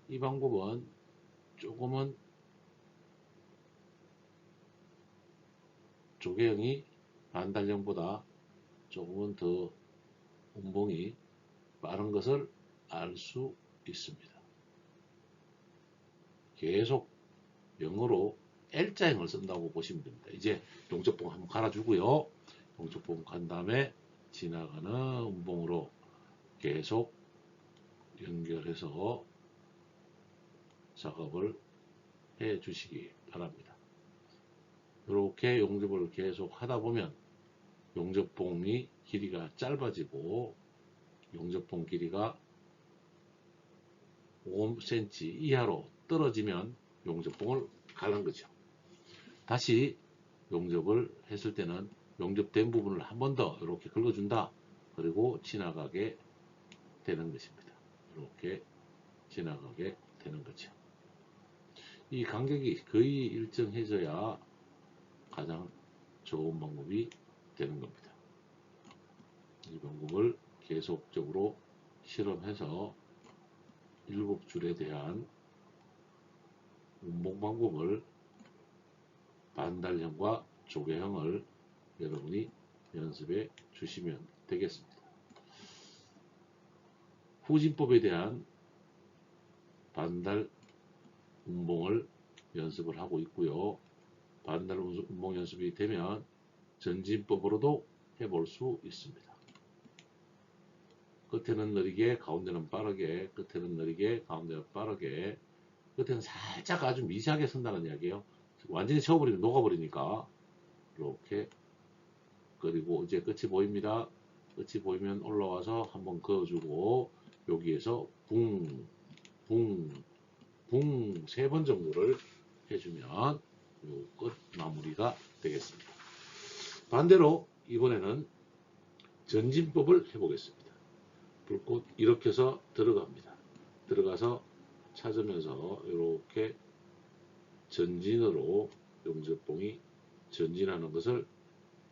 이 방법은 조금은 조개형이 반달형보다 조금은 더 운봉이 빠른 것을 알 수 있습니다. 계속 영어로 L자형을 쓴다고 보시면 됩니다. 이제 용접봉 한번 갈아주고요. 용접봉 간 다음에 지나가는 운봉으로 계속 연결해서 작업을 해 주시기 바랍니다. 이렇게 용접을 계속 하다 보면 용접봉이 길이가 짧아지고 용접봉 길이가 5cm 이하로 떨어지면 용접봉을 갈는 거죠. 다시 용접을 했을 때는 용접된 부분을 한 번 더 이렇게 긁어준다. 그리고 지나가게 되는 것입니다. 이렇게 지나가게 되는 거죠. 이 간격이 거의 일정해져야 가장 좋은 방법이 되는 겁니다. 이 방법을 계속적으로 실험해서 7줄에 대한 운봉 방법을 반달형과 조개형을 여러분이 연습해 주시면 되겠습니다. 후진법에 대한 반달 운봉을 연습을 하고 있고요. 반달 운봉 연습이 되면 전진법으로도 해볼 수 있습니다. 끝에는 느리게, 가운데는 빠르게, 끝에는 느리게, 가운데는 빠르게, 끝에는 살짝 아주 미세하게 선다는 이야기예요. 완전히 채워버리면 녹아버리니까 이렇게. 그리고 이제 끝이 보입니다. 끝이 보이면 올라와서 한번 그어주고 여기에서 붕, 붕, 붕 3번 정도를 해주면 요 끝 마무리가 되겠습니다. 반대로 이번에는 전진법을 해보겠습니다. 불꽃 이렇게 해서 들어갑니다. 들어가서 찾으면서 이렇게 전진으로 용접봉이 전진하는 것을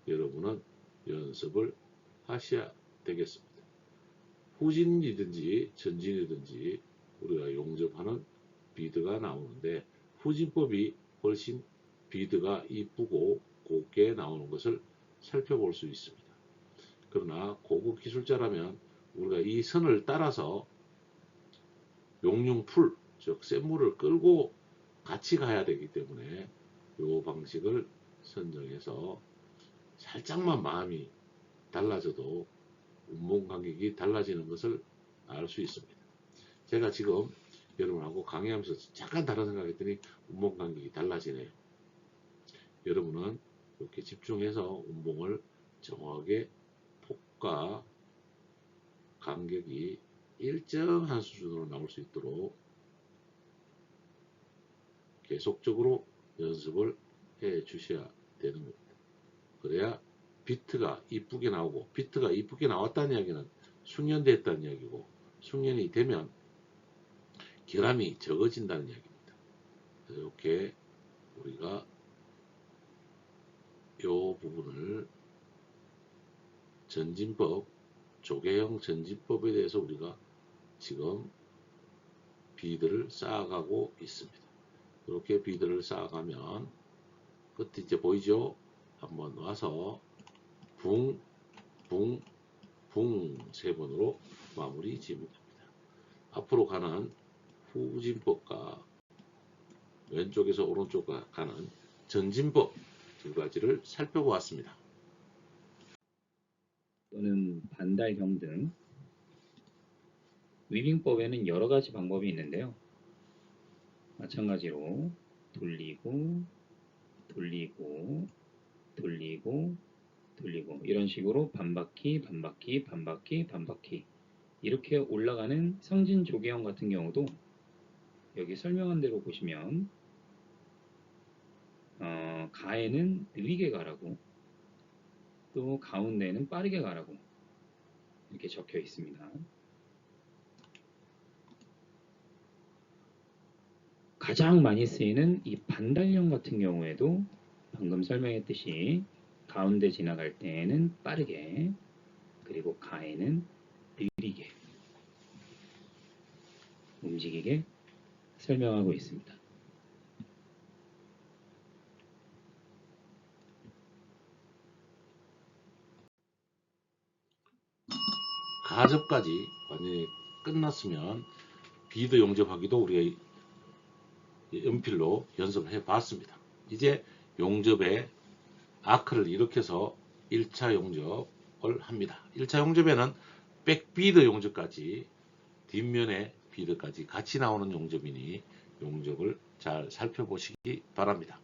여러분은 연습을 하셔야 되겠습니다. 후진이든지 전진이든지 우리가 용접하는 비드가 나오는데 후진법이 훨씬 비드가 이쁘고 곱게 나오는 것을 살펴볼 수 있습니다. 그러나 고급 기술자라면 우리가 이 선을 따라서 용융풀, 즉 샘물을 끌고 같이 가야 되기 때문에 이 방식을 선정해서 살짝만 마음이 달라져도 운봉 간격이 달라지는 것을 알 수 있습니다. 제가 지금 여러분하고 강의하면서 잠깐 다른 생각했더니 운봉 간격이 달라지네요. 여러분은 이렇게 집중해서 운봉을 정확하게 폭과 간격이 일정한 수준으로 나올 수 있도록 계속적으로 연습을 해 주셔야 되는 겁니다. 그래야 비트가 이쁘게 나오고, 비트가 이쁘게 나왔다는 이야기는 숙련됐다는 이야기고, 숙련이 되면 결함이 적어진다는 이야기입니다. 이렇게 우리가 이 부분을 전진법, 조개형 전진법에 대해서 우리가 지금 비드를 쌓아가고 있습니다. 이렇게 비드를 쌓아가면 끝에 이제 보이죠? 한번 와서 붕, 붕, 붕 세 번으로 마무리 지으면 됩니다. 앞으로 가는 후진법과 왼쪽에서 오른쪽으로 가는 전진법 두 가지를 살펴보았습니다. 또는 반달경 등 위빙법에는 여러 가지 방법이 있는데요. 마찬가지로 돌리고 돌리고 돌리고 돌리고 이런 식으로 반바퀴 반바퀴 반바퀴 반바퀴 이렇게 올라가는 상진 조개형 같은 경우도 여기 설명한 대로 보시면 가에는 느리게 가라고 또 가운데는 빠르게 가라고 이렇게 적혀 있습니다. 가장 많이 쓰이는 이 반달형 같은 경우에도 방금 설명했듯이 가운데 지나갈 때에는 빠르게 그리고 가에는 느리게 움직이게 설명하고 있습니다. 가접까지 완전히 끝났으면 비드 용접하기도 우리가 연필로 연습을 해 봤습니다. 이제 용접에 아크를 일으켜서 1차 용접을 합니다. 1차 용접에는 백비드 용접까지 뒷면에 비드까지 같이 나오는 용접이니 용접을 잘 살펴보시기 바랍니다.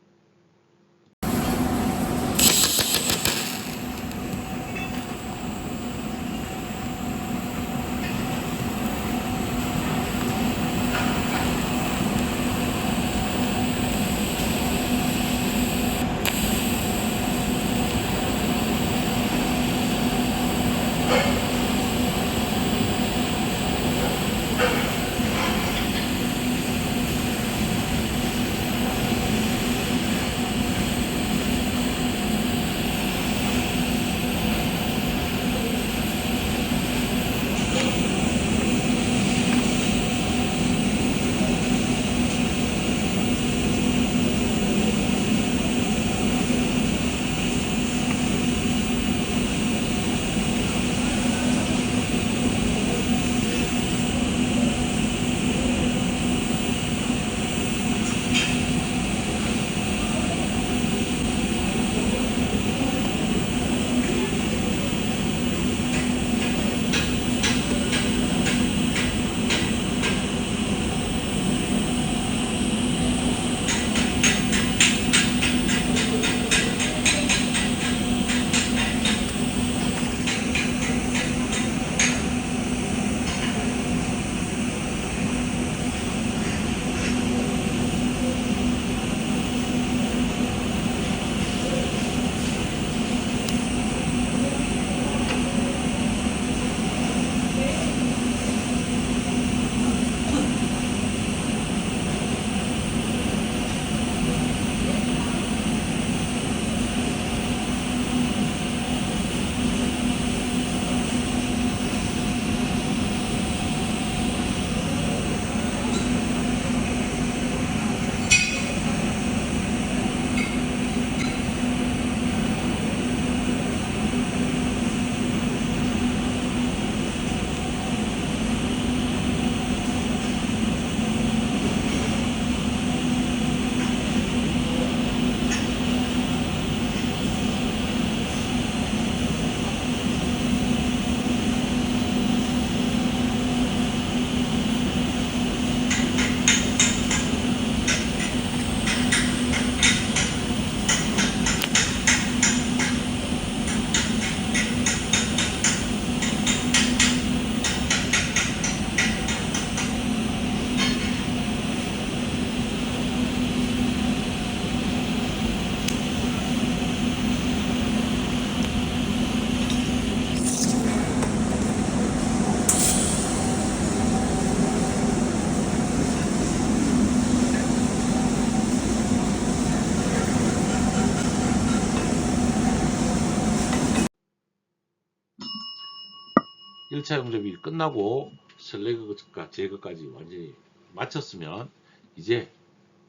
1차 용접이 끝나고 슬래그가 제거까지 완전히 마쳤으면 이제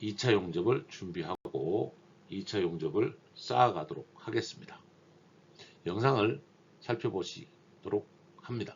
2차 용접을 준비하고 2차 용접을 쌓아가도록 하겠습니다. 영상을 살펴보시도록 합니다.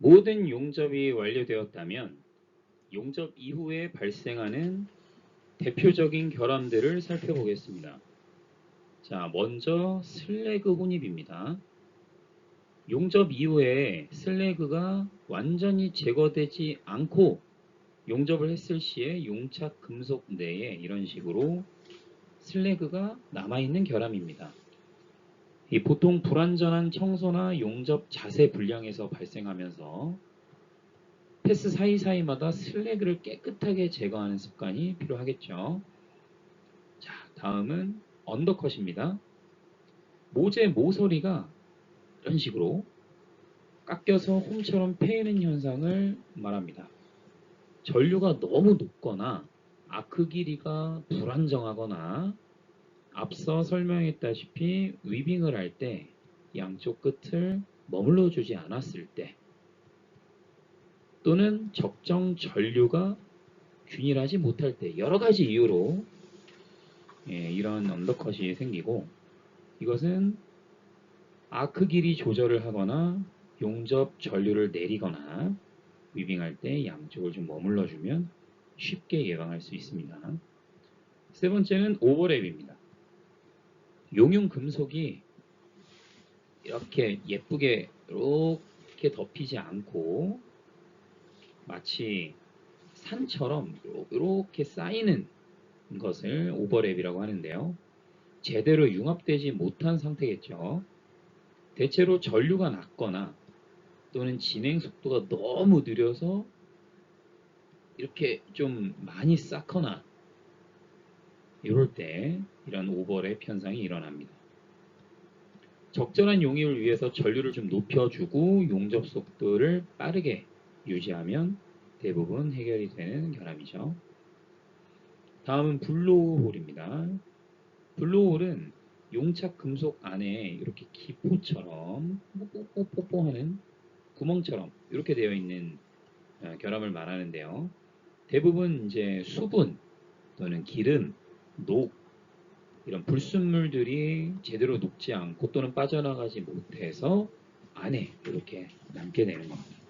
모든 용접이 완료되었다면 용접 이후에 발생하는 대표적인 결함들을 살펴보겠습니다. 자, 먼저 슬래그 혼입입니다. 용접 이후에 슬래그가 완전히 제거되지 않고 용접을 했을 시에 용착 금속 내에 이런 식으로 슬래그가 남아있는 결함입니다. 이 보통 불완전한 청소나 용접 자세 불량에서 발생하면서 패스 사이사이마다 슬래그를 깨끗하게 제거하는 습관이 필요하겠죠. 자, 다음은 언더컷입니다. 모재 모서리가 이런 식으로 깎여서 홈처럼 패이는 현상을 말합니다. 전류가 너무 높거나 아크 길이가 불안정하거나 앞서 설명했다시피 위빙을 할 때 양쪽 끝을 머물러 주지 않았을 때 또는 적정 전류가 균일하지 못할 때 여러 가지 이유로 이런 언더컷이 생기고 이것은 아크 길이 조절을 하거나 용접 전류를 내리거나 위빙할 때 양쪽을 좀 머물러 주면 쉽게 예방할 수 있습니다. 세 번째는 오버랩입니다. 용융 금속이 이렇게 예쁘게 이렇게 덮이지 않고 마치 산처럼 이렇게 쌓이는 것을 오버랩이라고 하는데요. 제대로 융합되지 못한 상태겠죠. 대체로 전류가 낮거나 또는 진행 속도가 너무 느려서 이렇게 좀 많이 쌓거나 이럴 때 이런 오버랩 현상이 일어납니다. 적절한 용입을 위해서 전류를 좀 높여주고 용접 속도를 빠르게 유지하면 대부분 해결이 되는 결함이죠. 다음은 블로우홀입니다. 블로우홀은 용착 금속 안에 이렇게 기포처럼 뽀뽀뽀뽀뽀하는 구멍처럼 이렇게 되어 있는 결함을 말하는데요. 대부분 이제 수분 또는 기름, 녹 이런 불순물들이 제대로 녹지 않고 또는 빠져나가지 못해서 안에 이렇게 남게 되는 겁니다.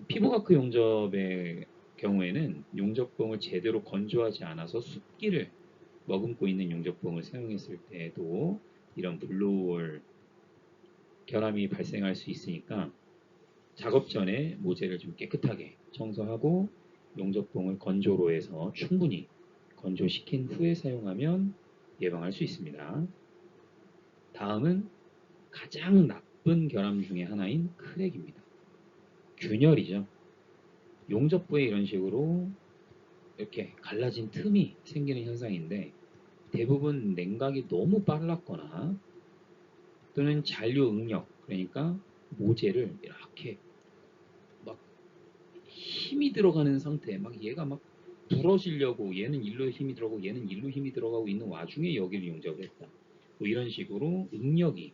피부마크 용접의 경우에는 용접봉을 제대로 건조하지 않아서 습기를 머금고 있는 용접봉을 사용했을 때에도 이런 블로우홀 결함이 발생할 수 있으니까 작업 전에 모재를 좀 깨끗하게 청소하고 용접봉을 건조로 해서 충분히 건조시킨 후에 사용하면 예방할 수 있습니다. 다음은 가장 나쁜 결함 중에 하나인 크랙입니다. 균열이죠. 용접부에 이런 식으로 이렇게 갈라진 틈이 생기는 현상인데 대부분 냉각이 너무 빨랐거나 또는 잔류 응력 그러니까 모재를 이렇게 막 힘이 들어가는 상태 막 얘가 막 부러지려고 얘는 일로 힘이 들어가고 얘는 일로 힘이 들어가고 있는 와중에 여기를 용접을 했다. 뭐 이런 식으로 응력이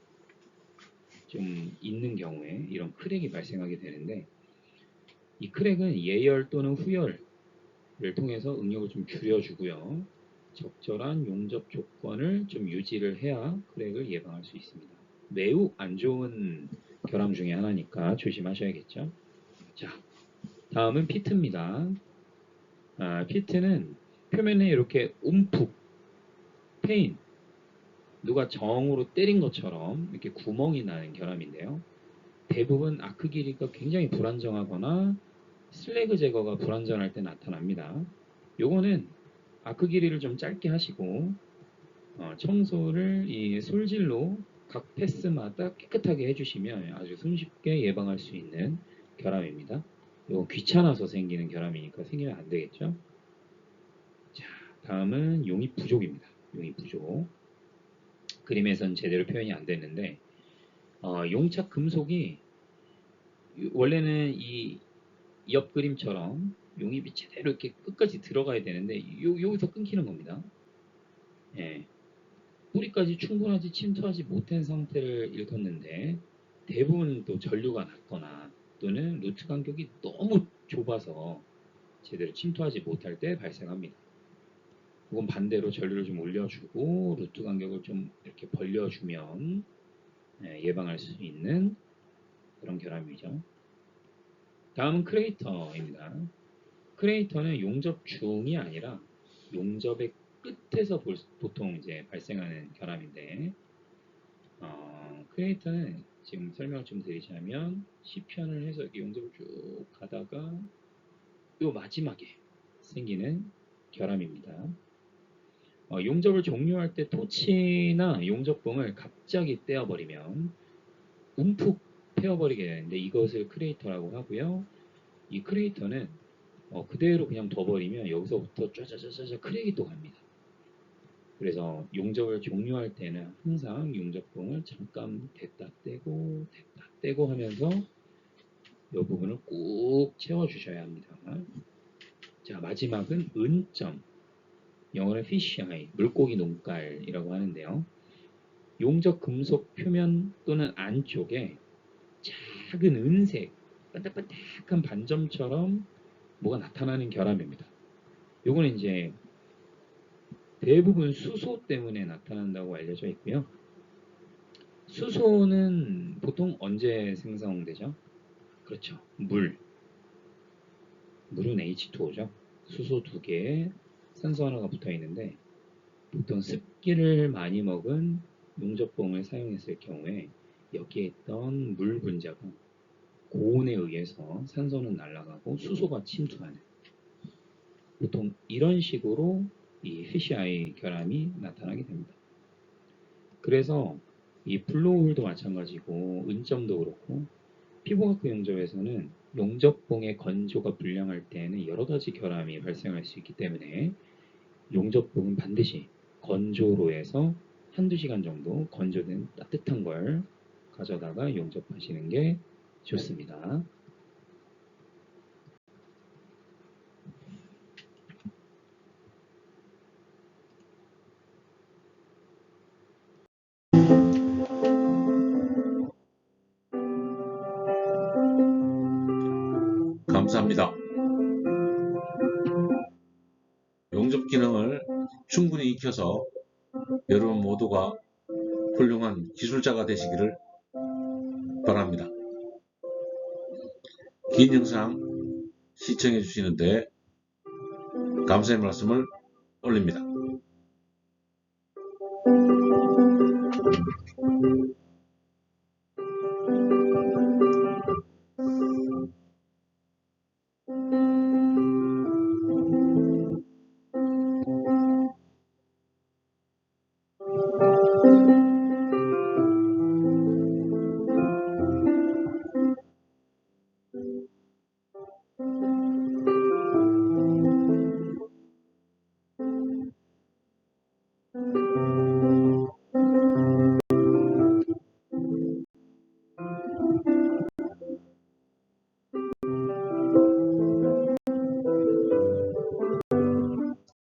좀 있는 경우에 이런 크랙이 발생하게 되는데 이 크랙은 예열 또는 후열을 통해서 응력을 좀 줄여주고요. 적절한 용접 조건을 좀 유지를 해야 크랙을 예방할 수 있습니다. 매우 안 좋은 결함 중에 하나니까 조심하셔야겠죠. 자, 다음은 피트입니다. 피트는 표면에 이렇게 움푹 패인 누가 정으로 때린 것처럼 이렇게 구멍이 나는 결함인데요. 대부분 아크 길이가 굉장히 불안정하거나 슬래그 제거가 불완전할 때 나타납니다. 요거는 아크 길이를 좀 짧게 하시고 청소를 이 솔질로 각 패스마다 깨끗하게 해주시면 아주 손쉽게 예방할 수 있는 결함입니다. 이거 귀찮아서 생기는 결함이니까 생기면 안 되겠죠. 자, 다음은 용입 부족입니다. 용입 부족. 그림에선 제대로 표현이 안 됐는데 용착 금속이 원래는 이 옆 그림처럼 용입이 제대로 이렇게 끝까지 들어가야 되는데 여기서 끊기는 겁니다. 예. 뿌리까지 충분하지 침투하지 못한 상태를 일컫는데 대부분 또 전류가 낮거나 또는 루트 간격이 너무 좁아서 제대로 침투하지 못할 때 발생합니다. 혹은 반대로 전류를 좀 올려주고 루트 간격을 좀 이렇게 벌려주면 예방할 수 있는 그런 결함이죠. 다음은 크레이터입니다. 크레이터는 용접 중이 아니라 용접의 끝에서 보통 이제 발생하는 결함인데, 크레이터는 지금 설명을 좀 드리자면 시편을 해서 이렇게 용접을 쭉 가다가 요 마지막에 생기는 결함입니다. 용접을 종료할 때 토치나 용접봉을 갑자기 떼어버리면 움푹 패어버리게 되는데 이것을 크레이터라고 하고요. 이 크레이터는 그대로 그냥 둬버리면 여기서부터 쫙쫙쫙쫙 크랙이 또 갑니다. 그래서 용접을 종료할 때는 항상 용접봉을 잠깐 댔다 떼고 하면서 이 부분을 꾹 채워주셔야 합니다. 자, 마지막은 은점, 영어로 fisheye, 물고기 눈깔이라고 하는데요. 용접 금속 표면 또는 안쪽에 작은 은색, 반짝반짝한 반점처럼 뭐가 나타나는 결함입니다. 요거는 이제 대부분 수소 때문에 나타난다고 알려져 있고요. 수소는 보통 언제 생성되죠? 그렇죠. 물은 H2O죠. 수소 2개에 산소 하나가 붙어 있는데 보통 습기를 많이 먹은 용접봉을 사용했을 경우에 여기에 있던 물 분자가 고온에 의해서 산소는 날아가고 수소가 침투하는, 보통 이런 식으로 이 피쉬아이 결함이 나타나게 됩니다. 그래서 이 블로우홀도 마찬가지고 은점도 그렇고 피부과학 용접에서는 용접봉의 건조가 불량할 때에는 여러 가지 결함이 발생할 수 있기 때문에 용접봉은 반드시 건조로 해서 한두 시간 정도 건조된 따뜻한 걸 가져다가 용접하시는 게 좋습니다. 감사합니다. 용접 기능을 충분히 익혀서 여러분 모두가 훌륭한 기술자가 되시기를 바랍니다. 긴 영상 시청해 주시는데 감사의 말씀을 올립니다.